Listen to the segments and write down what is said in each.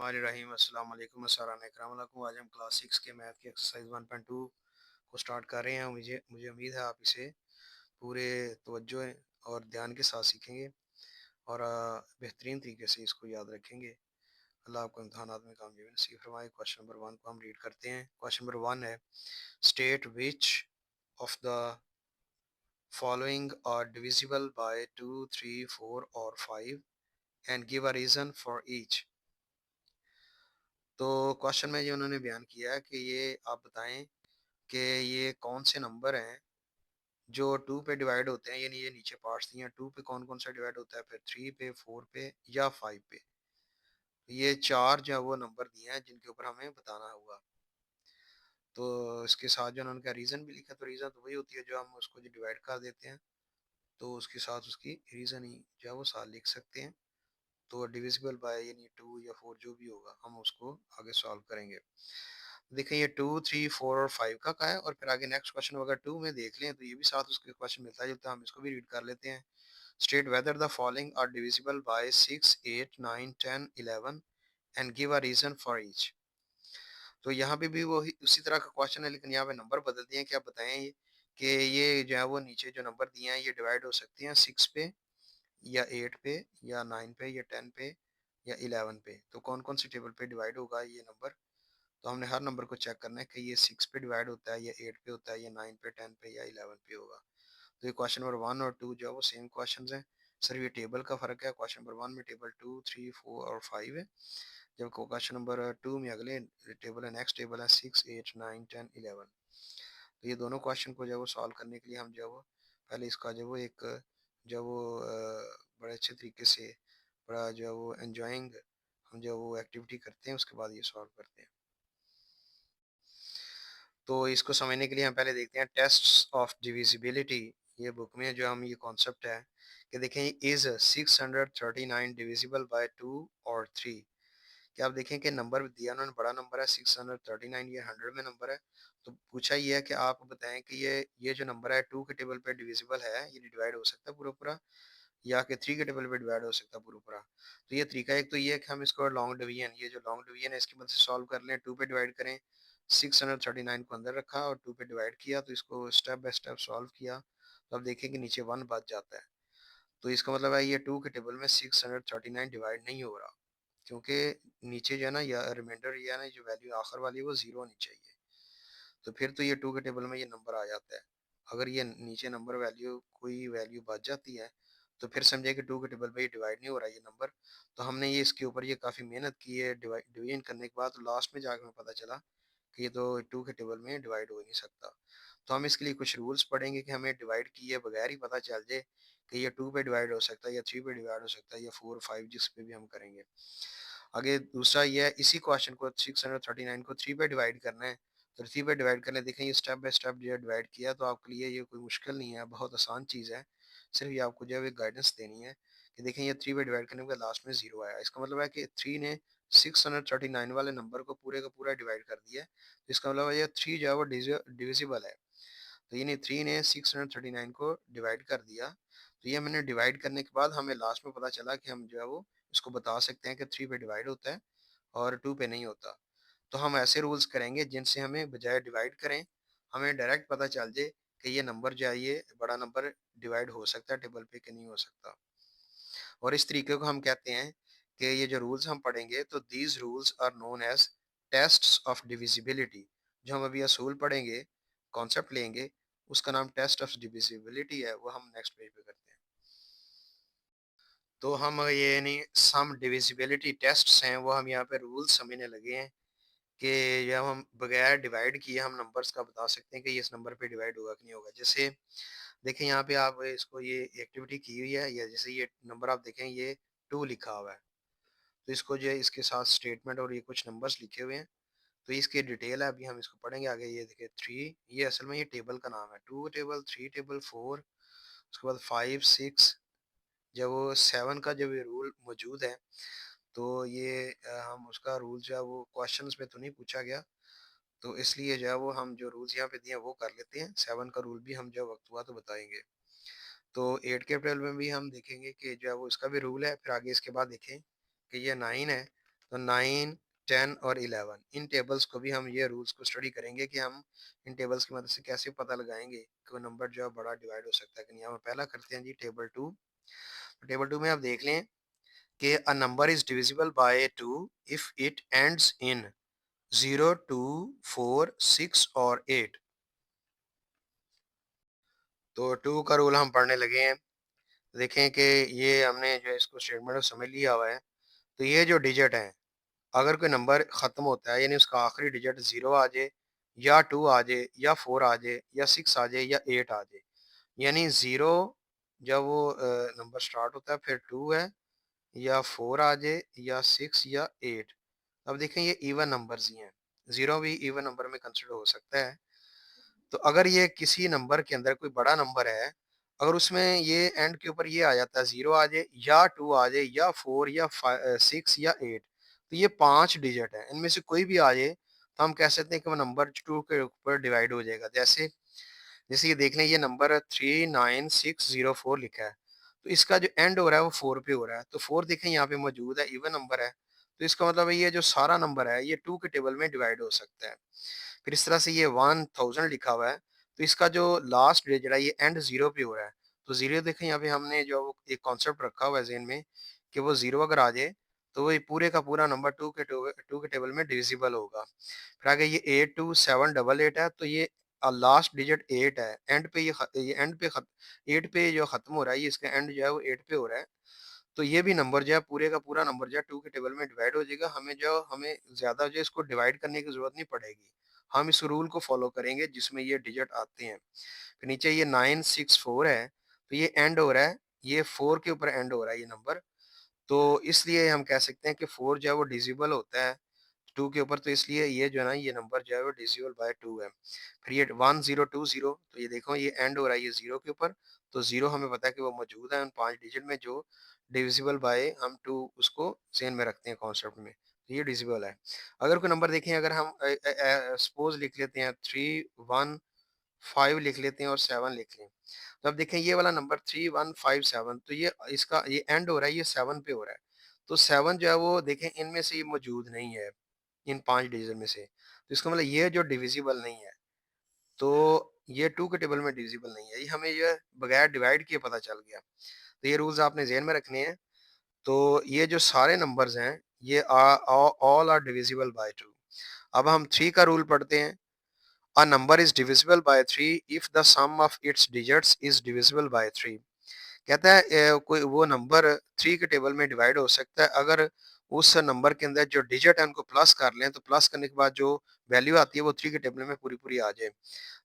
रहीम अस्सलाम वालेकुम अस्सलाम वालेकुम। आज हम क्लास 6 के मैथ की एक्सरसाइज 1.2 को स्टार्ट कर रहे हैं। मुझे मुझे उम्मीद है आप इसे पूरे तवज्जो और ध्यान के साथ सीखेंगे और बेहतरीन तरीके से इसको याद रखेंगे। अल्लाह आपको इम्तहानात में कामयाबी नसीब फरमाए। क्वेश्चन नंबर 1 को हम रीड करते हैं। क्वेश्चन नंबर 1 है, state which of the following are divisible by 2, 3, 4 और 5 and give a reason for each. तो क्वेश्चन में ये उन्होंने बयान किया है कि ये आप बताएं कि ये कौन से नंबर हैं जो टू पे डिवाइड होते हैं। यानी ये नीचे पार्ट्स दिए हैं, टू पे कौन कौन सा डिवाइड होता है, फिर थ्री पे, फोर पे या फाइव पे। ये चार जो है वो नंबर दिए हैं जिनके ऊपर हमें बताना होगा। तो इसके साथ जो उन्होंने क्या रीज़न भी लिखा, तो रीज़न तो वही होती है जो हम उसको जो डिवाइड कर देते हैं तो उसके साथ उसकी रीज़न ही जो है वो साथ लिख सकते हैं। तो डिविजिबल बाय यानी टू या फोर जो भी होगा हम उसको आगे सॉल्व करेंगे। देखें ये टू, थ्री, फोर और फाइव का है, और फिर आगे नेक्स्ट क्वेश्चन अगर टू में देख लें तो ये भी साथ उसके क्वेश्चन मिलता जुलता है। हम इसको भी रीड कर लेते हैं। State whether the following are divisible by 6, 8, 9, 10, 11 and give a reason for each. तो यहाँ पे भी वो उसी तरह का क्वेश्चन है, लेकिन यहाँ पे नंबर बदल दिए हैं कि आप बताएं कि ये जो है वो नीचे जो नंबर दिए हैं ये डिवाइड हो सकते हैं 6 पे या 8 पे या 9 पे या 10 पे या 11 पे। तो कौन कौन सी टेबल पे डिवाइड होगा ये नंबर। तो हमने हर नंबर को चेक करना है कि ये 6 पे डिवाइड होता है या 8 पे होता है या 9 पे, 10 पे या 11 पे होगा। तो ये क्वेश्चन नंबर 1 और 2 जो है वो सेम क्वेश्चंस हैं, सिर्फ ये टेबल का फ़र्क है। क्वेश्चन नंबर 1 में टेबल 2, 3, 4 और 5 है, जब क्वेश्चन नंबर 2 में अगले टेबल है, नेक्स्ट टेबल है 6, 8, 9, 10, 11। तो ये दोनों क्वेश्चन को जो है वो सॉल्व करने के लिए हम जो है वो पहले इसका जो वो एक जो है वो बड़े अच्छे तरीके से बड़ा जो है वो एंजॉइंग हम जो वो एक्टिविटी करते हैं, उसके बाद ये सॉल्व करते हैं। तो इसको समझने के लिए हम पहले देखते हैं टेस्ट्स ऑफ डिविजिबिलिटी। ये बुक में जो हम ये कॉन्सेप्ट है कि देखें इज 639 डिविजिबल बाय 2 और 3। कि आप देखें कि नंबर दिया उन्होंने बड़ा नंबर है 639, ये 100 में नंबर है। तो पूछा ये है कि आप बताएं कि ये जो नंबर है टू के टेबल पे डिविजिबल है, ये डिवाइड हो सकता है पूरा पूरा, या कि थ्री के टेबल पे डिवाइड हो सकता है पूरा पूरा। तो ये तरीका एक तो ये है कि हम इसको लॉन्ग डिवीजन, ये जो लॉन्ग डिवीजन है इसकी मदद से सॉल्व कर लें। टू पे डिवाइड करें, 639 को अंदर रखा और टू पे डिवाइड किया, तो इसको स्टेप बाय स्टेप सॉल्व किया तो अब देखें कि नीचे वन बच जाता है। तो इसका मतलब है ये टू के टेबल में 639 डिवाइड नहीं हो रहा, क्योंकि नीचे जो है ना या रिमाइंडर या ना जो वैल्यू आखिर वाली है वो जीरो होनी चाहिए। तो फिर तो ये टू के टेबल में ये नंबर आ जाता है। अगर ये नीचे नंबर वैल्यू कोई वैल्यू बच जाती है तो फिर समझे कि टू के टेबल पे ये डिवाइड नहीं हो रहा ये नंबर। तो हमने ये इसके ऊपर ये काफ़ी मेहनत की है डिवीजन करने के बाद, तो लास्ट में जाकर हमें पता चला कि ये तो टू के टेबल में डिवाइड हो ही नहीं सकता। तो हम इसके लिए कुछ रूल्स पढ़ेंगे कि हमें डिवाइड किए बगैर ही पता चल जाए कि ये टू पे डिवाइड हो सकता है या थ्री पे डिवाइड हो सकता है या फोर फाइव जिस पे भी हम करेंगे। आगे दूसरा ये है, इसी क्वेश्चन को 639 को थ्री पे डिवाइड करना है। तो थ्री पे डिवाइड करने देखें ये स्टेप बाय स्टेप जो है डिवाइड किया, तो आपके लिए ये कोई मुश्किल नहीं है, बहुत आसान चीज़ है। सिर्फ ये आपको जो है गाइडेंस देनी है कि देखें ये थ्री पे डिवाइड करने के लास्ट में जीरो आया, इसका मतलब है कि थ्री ने 639 वाले नंबर को पूरे का पूरा डिवाइड कर दिया है। तो इसका मतलब है ये थ्री जो है वो डिविजिबल है। तो यानी थ्री ने 639 को डिवाइड कर दिया। तो ये मैंने डिवाइड करने के बाद हमें लास्ट में पता चला कि हम जो है वो इसको बता सकते हैं कि थ्री पे डिवाइड होता है और टू पे नहीं होता। तो हम ऐसे रूल्स करेंगे जिनसे हमें बजाय डिवाइड करें हमें डायरेक्ट पता चल जाए कि ये नंबर जो है ये बड़ा नंबर डिवाइड हो सकता है टेबल पे कि नहीं हो सकता। और इस तरीके को हम कहते हैं कि ये जो रूल्स हम पढ़ेंगे तो these rules are known as tests of divisibility. जो हम अभी असूल पढ़ेंगे, कॉन्सेप्ट लेंगे, उसका नाम टेस्ट ऑफ डिविजिबिलिटी है, वो हम नेक्स्ट पेज पे करते हैं। तो हम ये नहीं सम डिविजिबिलिटी टेस्ट्स हैं वो हम यहाँ पे रूल्स समझने लगे हैं कि जब हम बगैर डिवाइड किए हम नंबर्स का बता सकते हैं कि ये इस नंबर पे डिवाइड होगा कि नहीं होगा। जैसे देखें यहाँ पे आप इसको ये एक्टिविटी की हुई है, या जैसे ये नंबर आप देखें ये टू लिखा हुआ है, तो इसको जो है इसके साथ स्टेटमेंट और ये कुछ नंबर्स लिखे हुए हैं। तो इसकी डिटेल है, अभी हम इसको पढ़ेंगे आगे। ये देखिए थ्री, ये असल में ये टेबल का नाम है, two table, three table, four, उसके बाद फाइव, सिक्स। जब वो सेवन का जब ये रूल मौजूद है तो ये हम उसका रूल जो है वो क्वेश्चंस में तो नहीं पूछा गया, तो इसलिए जो है वो हम जो रूल्स यहाँ पे दिए हैं वो कर लेते हैं। सेवन का रूल भी हम जब वक्त हुआ तो बताएंगे। तो एट के ट्वेल्व में भी हम देखेंगे कि जो है वो इसका भी रूल है। फिर आगे इसके बाद देखें कि ये नाइन है, तो 9, 10 और 11 इन टेबल्स को भी हम ये रूल्स को स्टडी करेंगे कि हम इन टेबल्स की मदद से कैसे पता लगाएंगे कि वो नंबर जो है बड़ा डिवाइड हो सकता है कि नहीं। हम पहला करते हैं जी टेबल टू। टेबल टू में आप देख लें कि अ number is divisible by two if it ends in 0, 2, 4, 6 और 8। तो टू का रूल हम पढ़ने लगे हैं। देखें कि ये हमने जो है इसको स्टेटमेंट में समझ लिया हुआ है। तो ये जो डिजिट है, अगर कोई नंबर ख़त्म होता है यानी उसका आखिरी डिजिट 0 आ जाए या 2 आ जाए या 4 आ जाए या 6 आ जाए या 8 आ जाए, यानी 0 जब वो नंबर स्टार्ट होता है, फिर 2 है या 4 आ जाए या 6 या 8। अब देखें ये इवन नंबर्स ही हैं, 0 भी इवन नंबर में कंसिडर हो सकता है। तो अगर ये किसी नंबर के अंदर कोई बड़ा नंबर है, अगर उसमें ये एंड के ऊपर ये आ जाता है 0 आ जाए या 2 आ जाए या 4 या 6 या 8, तो ये 5 डिजिट है, इनमें से कोई भी आ जाए तो हम कह सकते हैं कि वो नंबर 2 के ऊपर डिवाइड हो जाएगा। जैसे जैसे ये देख लें, ये नंबर 39604 लिखा है, तो इसका जो एंड हो रहा है वो 4 पे हो रहा है। तो 4 देखें यहाँ पे मौजूद है, इवन नंबर है, तो इसका मतलब है ये जो सारा नंबर है ये 2 के टेबल में डिवाइड हो सकता है। फिर इस तरह से ये 1000 लिखा हुआ है, तो इसका जो लास्ट डिजिट है ये एंड 0 पे हो रहा है। तो 0 देखें यहाँ पे हमने जो वो एक कॉन्सेप्ट रखा हुआ है ज़हन में कि वो 0 अगर आ जाए तो वो ये पूरे का पूरा नंबर 2 के टेबल में डिविजिबल होगा। फिर आगे ये 82788 है, तो ये लास्ट डिजिट 8 है। एंड पे ये एंड पे 8 पे जो ख़त्म हो रहा है, ये इसका एंड जो है वो 8 पे हो रहा है। तो ये भी नंबर जो है पूरे का पूरा नंबर जो है 2 के टेबल में डिवाइड हो जाएगा। हमें ज़्यादा जो है इसको डिवाइड करने की ज़रूरत नहीं पड़ेगी। हम इस रूल को फ़ॉलो करेंगे जिसमें ये डिजिट आते हैं। फिर नीचे ये 964 है, तो ये एंड हो रहा है, ये 4 के ऊपर एंड हो रहा है ये नंबर। तो इसलिए हम कह सकते हैं कि 4 जो है वो डिविजिबल होता है 2 के ऊपर, तो इसलिए ये जो है ना ये नंबर जो है वो डिविजिबल बाय 2 है। फिर ये 1020, तो ये देखो ये एंड हो रहा है ये 0 के ऊपर, तो 0 हमें पता है कि वो मौजूद है उन 5 डिजिट में जो डिविजिबल बाय हम 2 उसको ज़हन में रखते हैं कॉन्सेप्ट में, तो ये डिविजिबल है। अगर कोई नंबर देखें, अगर हम सपोज़ लिख लेते हैं 3, 1, 5 लिख लेते हैं और 7 लिख लें। तो अब देखें ये वाला नंबर 3157, तो ये एंड हो रहा है, ये 7 पे हो रहा है। तो 7 जो है वो देखें इनमें से ये मौजूद नहीं है, इन 5 डिजिट में से। तो इसका मतलब ये जो डिविजिबल नहीं है, तो ये 2 के टेबल में डिविजिबल नहीं है। ये हमें ये बगैर डिवाइड किए पता चल गया। तो ये रूल्स आपने ज़हन में रखने हैं। तो ये जो सारे नंबर्स हैं, ये ऑल आर डिविजिबल बाय 2। अब हम 3 का रूल पढ़ते हैं। A number is divisible by 3 if the sum of its digits is divisible by 3। कहता है कोई वो नंबर 3 के टेबल में डिवाइड हो सकता है अगर उस नंबर के अंदर जो डिजिट है उनको प्लस कर लें, तो प्लस करने के बाद जो वैल्यू आती है वो 3 के टेबल में पूरी पूरी आ जाए,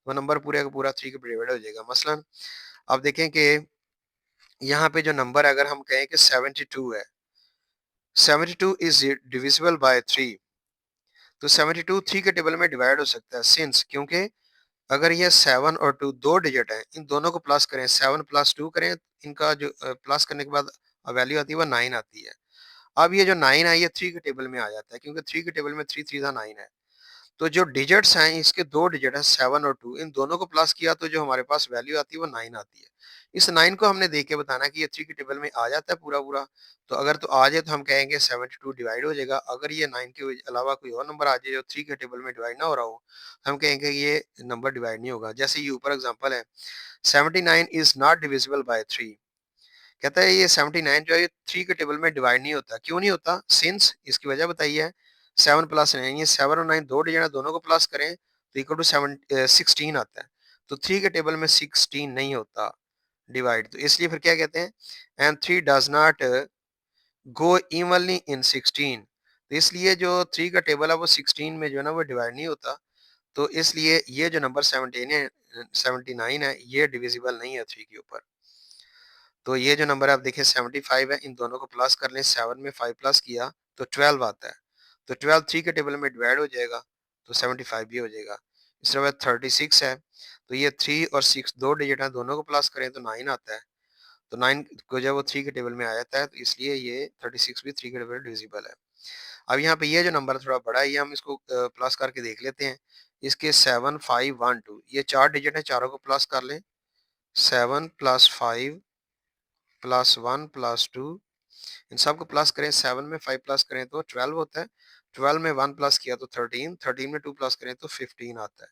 वो नंबर पूरे का पूरा 3 के डिवाइड हो जाएगा। मसलन आप देखें कि यहाँ पे जो नंबर है, अगर हम कहें कि 72 है, 72 इज डिविजिबल बाय 3, तो 72 3 के टेबल में डिवाइड हो सकता है सिंस, क्योंकि अगर ये 7 और 2 दो डिजिट हैं, इन दोनों को प्लस करें, 7 प्लस 2 करें, इनका जो प्लस करने के बाद वैल्यू आती है वो 9 आती है। अब ये जो 9 है ये 3 के टेबल में आ जाता है, क्योंकि 3 के टेबल में 3 3 9 है। तो जो डिजिट्स हैं इसके दो डिजिट है 7 और 2, इन दोनों को प्लस किया तो जो हमारे पास वैल्यू आती है वो 9 आती है। इस 9 को हमने देख के बताना है कि ये 3 के टेबल में आ जाता है पूरा पूरा। तो अगर तो आ जाए तो हम कहेंगे 72 डिवाइड हो जाएगा। अगर ये 9 के अलावा कोई और नंबर आ जाए जो 3 के टेबल में डिवाइड ना हो रहा हो, हम कहेंगे ये नंबर डिवाइड नहीं होगा। जैसे ये ऊपर एग्जांपल है, 79 इज नॉट डिविजिबल बाय 3। कहता है ये 79 जो है ये 3 के टेबल में डिवाइड नहीं होता। क्यों नहीं होता? सिंस इसकी वजह बताई है, 7 प्लस 9, ये 7 और 9 दो डिजिट है, दोनों को प्लस करें तो इक्वल टू 16 आता है। तो 3 के टेबल में 16 नहीं होता डिवाइड, तो इसलिए फिर क्या कहते हैं, and 3 does not go evenly in 16। तो इसलिए जो 3 का टेबल है वो 16 में जो है ना वो डिवाइड नहीं होता। तो इसलिए ये जो नंबर 17 है 79 है ये डिविजिबल नहीं है 3 के ऊपर। तो ये जो नंबर है आप देखिए 75 है, इन दोनों को प्लस कर लें, 7 में 5 प्लस किया तो 12 आता है। तो 12 3 के टेबल में डिवाइड हो जाएगा, तो 75 भी हो जाएगा। इस तरह 36 है, तो ये 3 और 6 दो डिजिट हैं, दोनों को प्लस करें तो 9 आता है। तो 9 को जब वो 3 के टेबल में आ जाता है तो इसलिए ये 36 भी 3 के टेबल में डिविजिबल है। अब यहाँ पे ये जो नंबर थोड़ा बड़ा है, ये हम इसको प्लस करके देख लेते हैं। इसके 7 5 1 2 ये 4 डिजिट है, चारों को प्लस कर लें। 7 प्लस 5 प्लस 1 प्लस 2 इन सबको प्लस करें, 7 में 5 प्लस करें तो 12 होता है, 12 में 1 प्लस किया तो 13, 13 में 2 प्लस करें तो 15 आता है।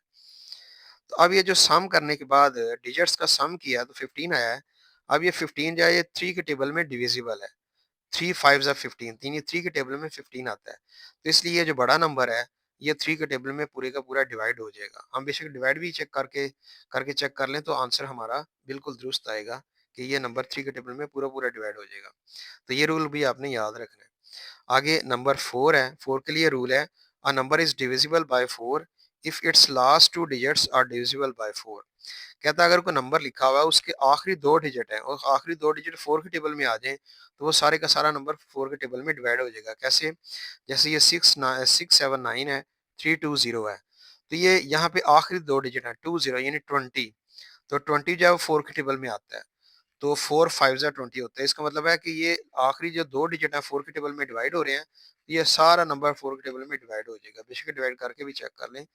तो अब ये जो सम करने के बाद डिजिट्स का सम किया तो 15 आया है। अब ये 15 जो है ये 3 के टेबल में डिविजिबल है। 3 5 ज़ा 15, 3 ये 3 के टेबल में 15 आता है। तो इसलिए ये जो बड़ा नंबर है, ये 3 के टेबल में पूरे का पूरा डिवाइड हो जाएगा। हम बेशक डिवाइड भी चेक करके चेक कर लें तो आंसर हमारा बिल्कुल दुरुस्त आएगा कि ये नंबर 3 के टेबल में पूरा-पूरा डिवाइड हो जाएगा। तो ये रूल भी आपने याद रखना है। आगे नंबर 4 है, 4 के लिए रूल है, a number is divisible by 4 if its last 2 digits are divisible by 4। कहता है अगर कोई नंबर लिखा हुआ है उसके आखिरी 2 डिजिट हैं और आखिरी 2 डिजिट 4 के टेबल में आ जाएँ, तो वो सारे का सारा नंबर 4 के टेबल में डिवाइड हो जाएगा। कैसे? जैसे ये 679 है, 320 है। तो ये यहाँ पे आखिरी 2 डिजिट हैं 20 यानी 20, तो 20 जो है वो 4 के टेबल में आता है। तो 4 5 ज़ा 20 होता है। इसका मतलब है कि ये आखिरी जो 2 डिजिट हैं 4 के टेबल में डिवाइड हो रहे हैं, ये सारा नंबर 4 के टेबल में डिवाइड हो जाएगा। बेशक डिवाइड करके भी चेक कर लें,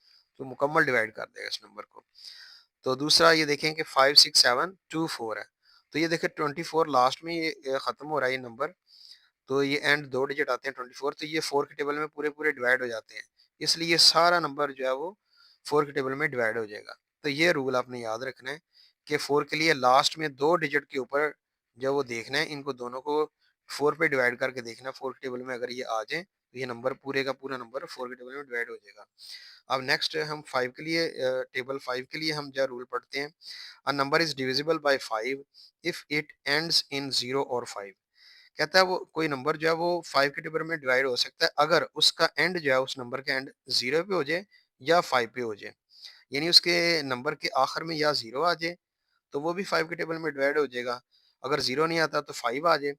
तो मुकम्मल डिवाइड कर देगा इस नंबर को। तो दूसरा ये देखें कि 5 6 7 2 4 है। तो ये देखें 24 लास्ट में ये ख़त्म हो रहा है ये नंबर। तो ये एंड 2 डिजिट आते हैं 24, तो ये 4 के टेबल में पूरे-पूरे डिवाइड हो जाते हैं। इसलिए सारा नंबर जो है वो 4 के टेबल में डिवाइड हो जाएगा। तो ये रूल आपने याद रखना है कि 4 के लिए लास्ट में 2 डिजिट के ऊपर जो वो देखना है, इनको दोनों को 4 पे डिवाइड करके देखना है। 4 के टेबल में अगर ये आ जाए, तो ये नंबर पूरे का पूरा नंबर 4 के टेबल में डिवाइड हो जाएगा। अब नेक्स्ट हम 5 के लिए टेबल 5 के लिए हम जो रूल पढ़ते हैं, अ number is divisible bye 5 if it ends in 0 और 5। कहता है वो कोई नंबर जो है वो 5 के टेबल में डिवाइड हो सकता है अगर उसका एंड जो है उस नंबर का एंड 0 पे हो जाए या 5 पे हो जाए। यानी उसके नंबर के आखिर में या 0 आ जाए तो वो भी 5 के टेबल में डिवाइड हो जाएगा। अगर 0 नहीं आता तो 5 आ जाए,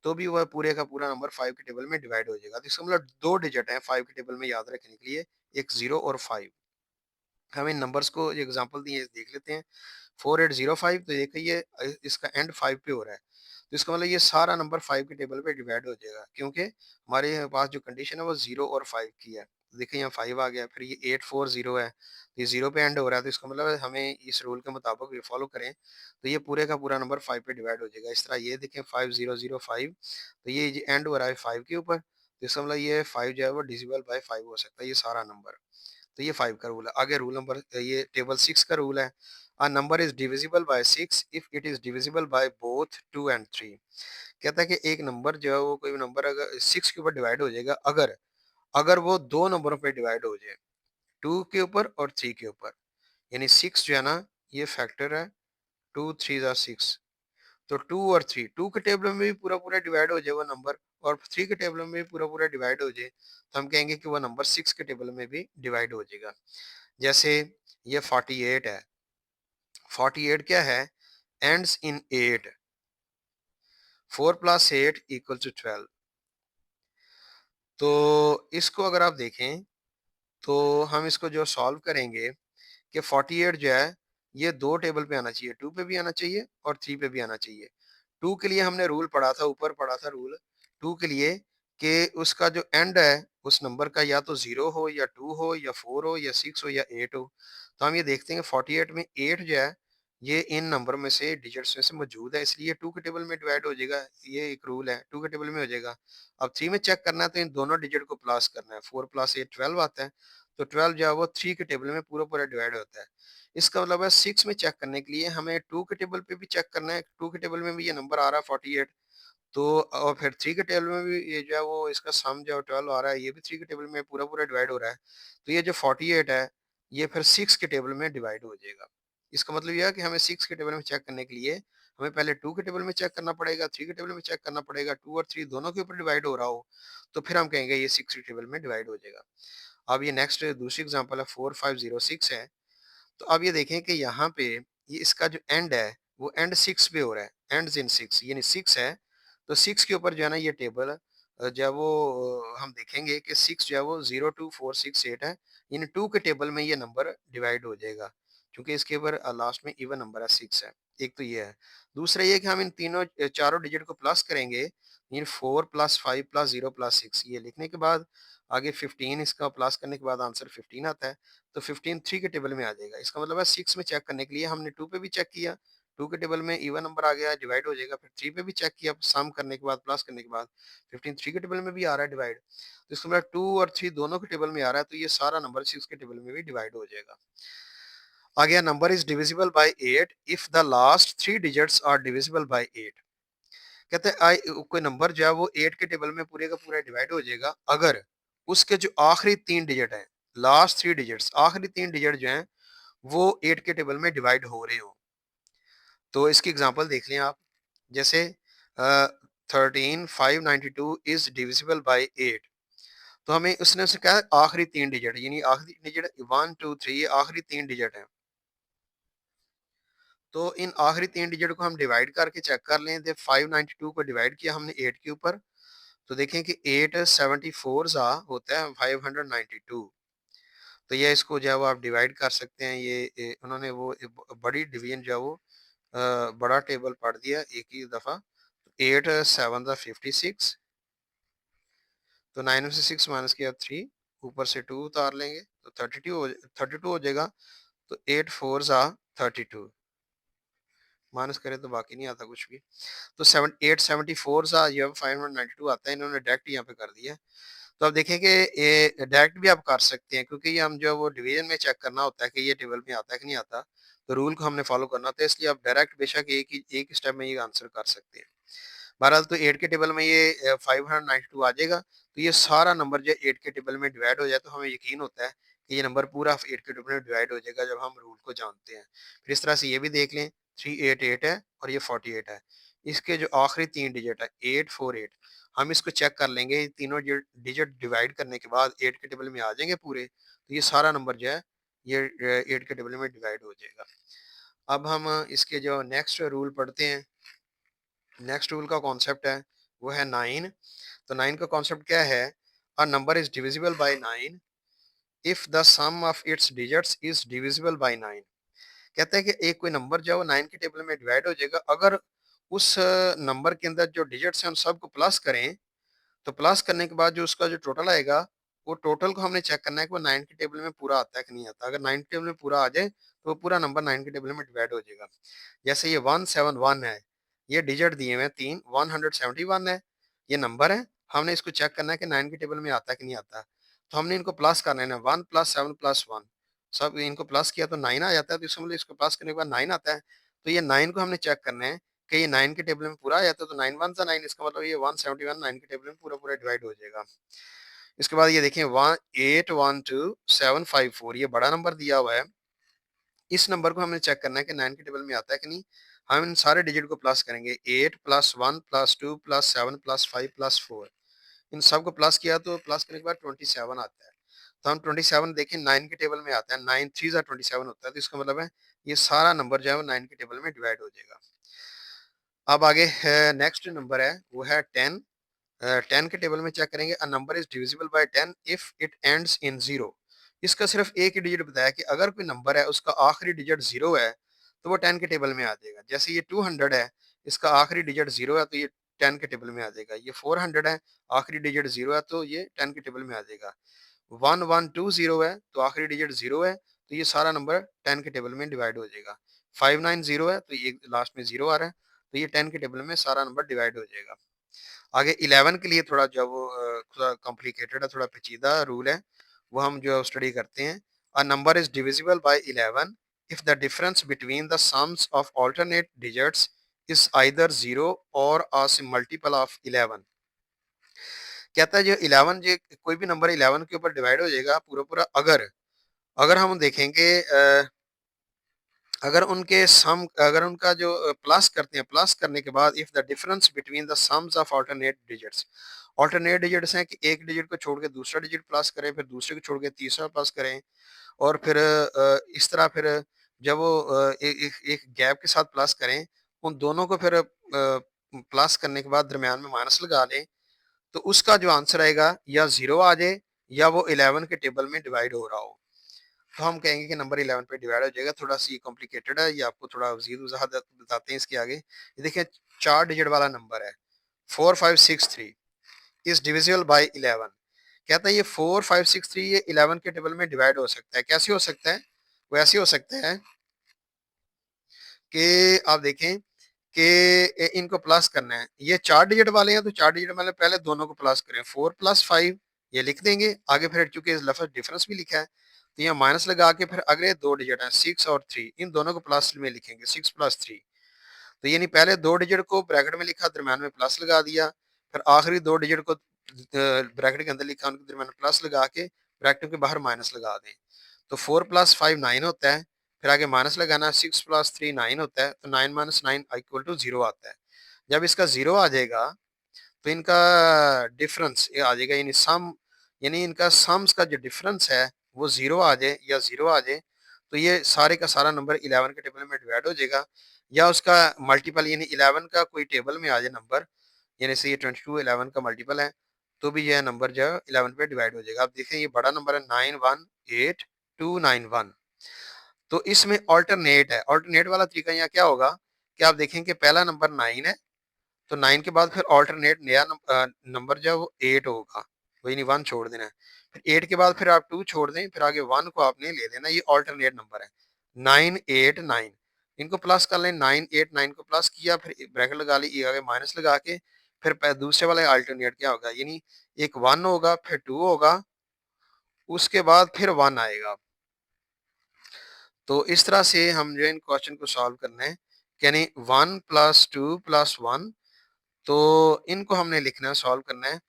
तो भी वह पूरे का पूरा नंबर 5 के टेबल में डिवाइड हो जाएगा। तो इसका मतलब 2 डिजिट हैं 5 के टेबल में याद रखने के लिए, एक 0 और 5। हम इन नंबर्स को जो एग्ज़ाम्पल दिए देख लेते हैं। 4805, तो देखिए ये इसका एंड 5 पे हो रहा है। तो इसका मतलब ये सारा नंबर 5 के टेबल पे डिवाइड हो जाएगा क्योंकि हमारे पास जो कंडीशन है वो 0 और 5 की है। देखिए यहाँ 5 आ गया, फिर ये 840 है, तो ये 0 पे एंड हो रहा है, तो इसका मतलब है हमें इस रूल के मुताबिक ये फॉलो करें, तो ये पूरे का पूरा नंबर 5 पे डिवाइड हो जाएगा। इस तरह ये देखें 5005, तो ये एंड हो रहा है 5 के ऊपर, तो इसका मतलब ये 5 जो है वो डिविजिबल बाय 5 हो सकता है, ये सारा नंबर। तो ये 5 का रूल है। आगे रूल नंबर ये टेबल 6 का रूल है। A number is divisible by 6 if it is divisible by both 2 and 3। कहता है कि एक नंबर जो है वो कोई नंबर अगर 6 के ऊपर डिवाइड हो जाएगा अगर अगर वो 2 नंबरों पे डिवाइड हो जाए, 2 के ऊपर और 3 के ऊपर। यानी 6 जो है ना ये फैक्टर है, 2 3 ज़ा 6, तो 2 और 3, 2 के टेबल में भी पूरा-पूरा डिवाइड हो जाए वो नंबर और 3 के टेबल में भी पूरा-पूरा डिवाइड हो जाए, तो हम कहेंगे कि वो नंबर 6 के टेबल में भी डिवाइड हो जाएगा। जैसे ये 48 है, 48 क्या है? Ends in 8, 4 plus 8 equal to 12। तो इसको अगर आप देखें, तो हम इसको जो सॉल्व करेंगे कि 48 जो है, ये 2 टेबल पे आना चाहिए, 2 पे भी आना चाहिए और 3 पे भी आना चाहिए। 2 के लिए हमने रूल पढ़ा था, ऊपर पढ़ा था रूल 2 के लिए कि उसका जो एंड है, उस नंबर का या तो 0 हो या 2 हो या 4 हो या 6 हो या 8 हो। तो हम ये देखते हैं 48 में 8 जो है, ये इन नंबर में से डिजिट्स में से मौजूद है, इसलिए 2 के टेबल में डिवाइड हो जाएगा। ये एक रूल है, 2 के टेबल में हो जाएगा। अब 3 में चेक करना है तो इन दोनों डिजिट को प्लस करना है। 4 प्लस 8 12 आता है, तो 12 जो है वो 3 के टेबल में पूरा-पूरा डिवाइड होता है। इसका मतलब है 6 में चेक करने के लिए हमें 2 के टेबल पे भी चेक करना है। 2 के टेबल में भी ये नंबर आ रहा है 48, तो और फिर 3 के टेबल में भी ये जो है वो इसका सम जो है 12 आ रहा है, ये भी 3 के टेबल में पूरा-पूरा डिवाइड हो रहा है। तो ये जो 48 है, ये फिर 6 के टेबल में डिवाइड हो जाएगा। इसका मतलब ये है कि हमें 6 के टेबल में चेक करने के लिए हमें पहले 2 के टेबल में चेक करना पड़ेगा, 3 के टेबल में चेक करना पड़ेगा, 2 और 3 दोनों के ऊपर डिवाइड हो रहा हो, तो फिर हम कहेंगे ये 6 के टेबल में डिवाइड हो जाएगा। अब ये नेक्स्ट दूसरी एग्ज़ाम्पल है 4506 है। तो अब ये देखें कि यहाँ पे ये इसका जो एंड है वो एंड 6 पे हो रहा है, एंड्स इन 6 यानी 6 है, तो 6 के ऊपर जो है ना ये टेबल जो है वो हम देखेंगे कि 6 जो है वो 0 2 4 6 8 है, यानी 2 के टेबल में ये नंबर डिवाइड हो जाएगा क्योंकि इसके ऊपर लास्ट में इवन नंबर है 6 है। एक तो ये है। दूसरा ये कि हम इन तीनों चारों डिजिट को प्लस करेंगे, यानी 4 प्लस 5 प्लस 0 प्लस 6, ये लिखने के बाद आगे 15 इसका प्लस करने के बाद आंसर 15 आता है। तो 15 3 के टेबल में आ जाएगा। इसका मतलब है 6 में चेक करने के लिए हमने 2 पे भी चेक किया, 2 के टेबल में इवन नंबर आ गया, डिवाइड हो जाएगा। फिर 3 पे भी चेक किया सम करने के बाद, प्लस करने के बाद 15 3 के टेबल में भी आ रहा है डिवाइड। तो इसका मतलब 2 और 3 दोनों के टेबल में आ रहा है, तो ये सारा नंबर 6 के टेबल में भी डिवाइड हो जाएगा। आ गया number is divisible by 8 if the last 3 digits are divisible by 8। कहते हैं कोई नंबर जो है वो 8 के टेबल में पूरे का पूरा डिवाइड हो जाएगा अगर उसके जो आखिरी 3 डिजिट हैं, लास्ट 3 डिजिट्स, आखिरी 3 डिजिट जो हैं वो 8 के टेबल में डिवाइड हो रहे हो। तो इसकी एग्जांपल देख लें आप। जैसे 13592 इज डिविजिबल बाय 8। तो हमें उसने से कहा आखिरी 3 डिजिट, यानी आखिरी डिजिट 1 2 3, ये आखिरी 3 डिजिट हैं। तो इन आखिरी 3 डिजिट को हम डिवाइड करके चेक कर लें। तो 592 को डिवाइड किया हमने 8 के ऊपर, तो देखें कि 8 74 सा होता है 592। तो ये इसको जो है वो आप डिवाइड कर सकते हैं। उन्होंने वो बड़ी डिवीजन जो है वो बड़ा टेबल पढ़ दिया एक ही दफ़ा। 8 7 ज़ा 56, तो 9 में से 6 माइनस किया 3, ऊपर से 2 उतार लेंगे तो 32 हो जाएगा। तो 8 4 ज़ा 32, माइनस करें तो बाकी नहीं आता कुछ भी। तो 874 सा ये 592 आता है, इन्होंने डायरेक्ट यहाँ पे कर दिया है। तो अब देखें कि ये डायरेक्ट भी आप कर सकते हैं, क्योंकि ये हम जो वो डिवीजन में चेक करना होता है कि ये टेबल में आता है कि नहीं आता, तो रूल को हमने फॉलो करना होता है, इसलिए आप डायरेक्ट बेशक एक स्टेप में ये आंसर कर सकते हैं। बहरहाल तो 8 के टेबल में ये 592 आ जाएगा। तो ये सारा नंबर जो 8 के टेबल में डिवाइड हो जाए तो हमें यकीन होता है कि ये नंबर पूरा 8 के टेबल में डिवाइड हो जाएगा जब हम रूल को जानते हैं। फिर इस तरह से ये भी देख लें, 388 है और ये 48 है। इसके जो आखिरी 3 डिजिट है 848, हम इसको चेक कर लेंगे। ये तीनों डिजिट डिवाइड करने के बाद 8 के टेबल में आ जाएंगे पूरे, तो ये सारा नंबर जो है ये 8 के टेबल में डिवाइड हो जाएगा। अब हम इसके जो नेक्स्ट रूल पढ़ते हैं। नेक्स्ट रूल का कॉन्सेप्ट है वो है 9। तो 9 का कॉन्सेप्ट क्या है? A number is divisible by 9 if the sum of its digits is divisible by 9। कहते हैं कि एक कोई नंबर जो है वो 9 के टेबल में डिवाइड हो जाएगा अगर उस नंबर के अंदर जो डिजिट्स हैं उन सबको प्लस करें। तो प्लस करने के बाद जो उसका जो टोटल आएगा, वो टोटल को हमने चेक करना है कि वो 9 के टेबल में पूरा आता है कि नहीं आता। अगर 9 के टेबल में पूरा आ जाए तो वो पूरा नंबर 9 के टेबल में डिवाइड हो जाएगा। जैसे ये 171 है, ये डिजिट दिए हुए हैं 3, 171 है, ये नंबर है। हमने इसको चेक करना है कि 9 के टेबल में आता है कि नहीं आता। तो हमने इनको प्लस करना है ना, 1 + 7 + 1, सब इनको प्लस किया तो 9 आ जाता है। तो इसका मतलब इसको प्लस करने के बाद 9 आता है। तो ये 9 को हमने चेक करना है कि ये 9 के टेबल में पूरा आ जाता है। तो 9 1 सा 9, इसका मतलब ये 171 9 के टेबल में पूरा-पूरा डिवाइड हो जाएगा। इसके बाद ये देखें 1812754, ये बड़ा नंबर दिया हुआ है। इस नंबर को हमें चेक करना है कि 9 के टेबल में आता है कि नहीं। हम इन सारे डिजिट को प्लस करेंगे, 8 + 1 + 2 + 7 + 5 + 4। इन सब को प्लस किया तो प्लस करने के बाद 27 आता है। तो हम 27 देखें 9 के टेबल में आता है, 9 3 ज़ा 27 होता है। तो इसका मतलब है ये सारा नंबर जो है वो 9 के टेबल में डिवाइड हो जाएगा। अब आगे है नेक्स्ट नंबर है वो है 10। 10 के टेबल में चेक करेंगे, अ number is divisible bye 10 if it ends in 0। इसका सिर्फ एक ही डिजिट बताया कि अगर कोई नंबर है उसका आखिरी डिजिट 0 है तो वो 10 के टेबल में आ जाएगा। जैसे ये 200 है, इसका आखिरी डिजिट 0 है तो ये 10 के टेबल में आ जाएगा। ये 400 है, आखिरी डिजिट 0 है तो ये 10 के टेबल में आ जाएगा। 1120 है तो आखिरी डिजिट 0 है, तो ये सारा नंबर 10 के टेबल में डिवाइड हो जाएगा। 590 है तो ये लास्ट में 0 आ रहा है, तो ये 10 के टेबल में सारा नंबर डिवाइड हो जाएगा। आगे 11 के लिए थोड़ा जो वो थोड़ा कॉम्प्लिकेटेड है, थोड़ा पेचीदा रूल है, वो हम जो स्टडी करते हैं। अ number is divisible bye 11 if the difference between the sums of alternate digits is either 0 और अ मल्टीपल ऑफ 11। कहता है जो 11 जो कोई भी नंबर 11 के ऊपर डिवाइड हो जाएगा पूरा पूरा अगर अगर हम देखेंगे अगर उनका जो प्लस करते हैं, प्लस करने के बाद if the difference between the sums of alternate digits हैं कि एक डिजिट को छोड़ के दूसरा डिजिट प्लस करें, फिर दूसरे को छोड़ के तीसरा प्लस करें, और फिर इस तरह फिर जब वो एक गैप के साथ प्लस करें, उन दोनों को फिर प्लस करने के बाद दरमियान में माइनस लगा लें, तो उसका जो आंसर आएगा या 0 आ जाए या वो 11 के टेबल में डिवाइड हो रहा हो। तो हम कहेंगे कि नंबर 11 पे डिवाइड हो जाएगा। थोड़ा-सी कॉम्प्लिकेटेड है, ये आपको थोड़ा मज़ीद वज़ाहत बताते हैं इसके आगे। ये देखिए 4 डिजिट वाला नंबर है 4563 इज़ डिविजिबल बाय 11। कहता है ये 4563 ये 11 के टेबल में डिवाइड हो सकता है। कैसे हो सकता है? वो ऐसे हो सकता है कि आप देखें कि इनको प्लस करना है। ये 4 डिजिट वाले हैं तो 4 डिजिट वाले पहले दोनों को प्लस करें। 4 + 5 ये लिख देंगे। आगे फिर चूंकि इस लफ्ज़ डिफरेंस भी लिखा है तो यहाँ माइनस लगा के फिर अगले 2 डिजिट हैं 6 और 3, इन दोनों को प्लस में लिखेंगे 6 + 3। तो यानी पहले 2 डिजिट को ब्रैकेट में लिखा, दरम्यान में प्लस लगा दिया, फिर आखिरी 2 डिजिट को ब्रैकेट के अंदर लिखा, उनके दरम्यान प्लस लगा के ब्रैकेट के बाहर माइनस लगा दें। तो 4 + 5 9 होता है, फिर आगे माइनस लगाना, 6 + 3 9 होता है, तो 9 - 9 = 0 आता है। जब इसका 0 आ जाएगा तो इनका डिफरेंस ये आ जाएगा, यानी सम, यानी इनका सम्स का जो डिफरेंस है वो 0 आ जाए या 0 आ जाए तो ये सारे का सारा नंबर 11 के टेबल में डिवाइड हो जाएगा, या उसका मल्टीपल यानी 11 का कोई टेबल में आ जाए नंबर, यानी से ये 22 11 का मल्टीपल है तो भी यह नंबर जो है 11 पे डिवाइड हो जाएगा। आप देखें ये बड़ा नंबर है 918291। तो इसमें ऑल्टरनेट है। ऑल्टरनेट वाला तरीका यहाँ क्या होगा कि आप देखें कि पहला नंबर 9 है तो 9 के बाद फिर ऑल्टरनेट नया नंबर जो है वो 8 होगा, वही नहीं 1 छोड़ देना है। फिर 8 के बाद फिर आप 2 छोड़ दें, फिर आगे 1 को आपने ले लेना, ये ऑल्टरनेट नंबर है 989। इनको प्लस कर लें, 989 को प्लस किया, फिर ब्रैकेट लगा ली, ये आगे माइनस लगा के फिर दूसरे वाले अल्टरनेट क्या होगा, यानी एक 1 होगा, फिर 2 होगा, उसके बाद फिर 1 आएगा। तो इस तरह से हम जो इन क्वेश्चन को सॉल्व करना है, यानी 1 + 2 + 1, तो इनको हमने लिखना है, सॉल्व करना है।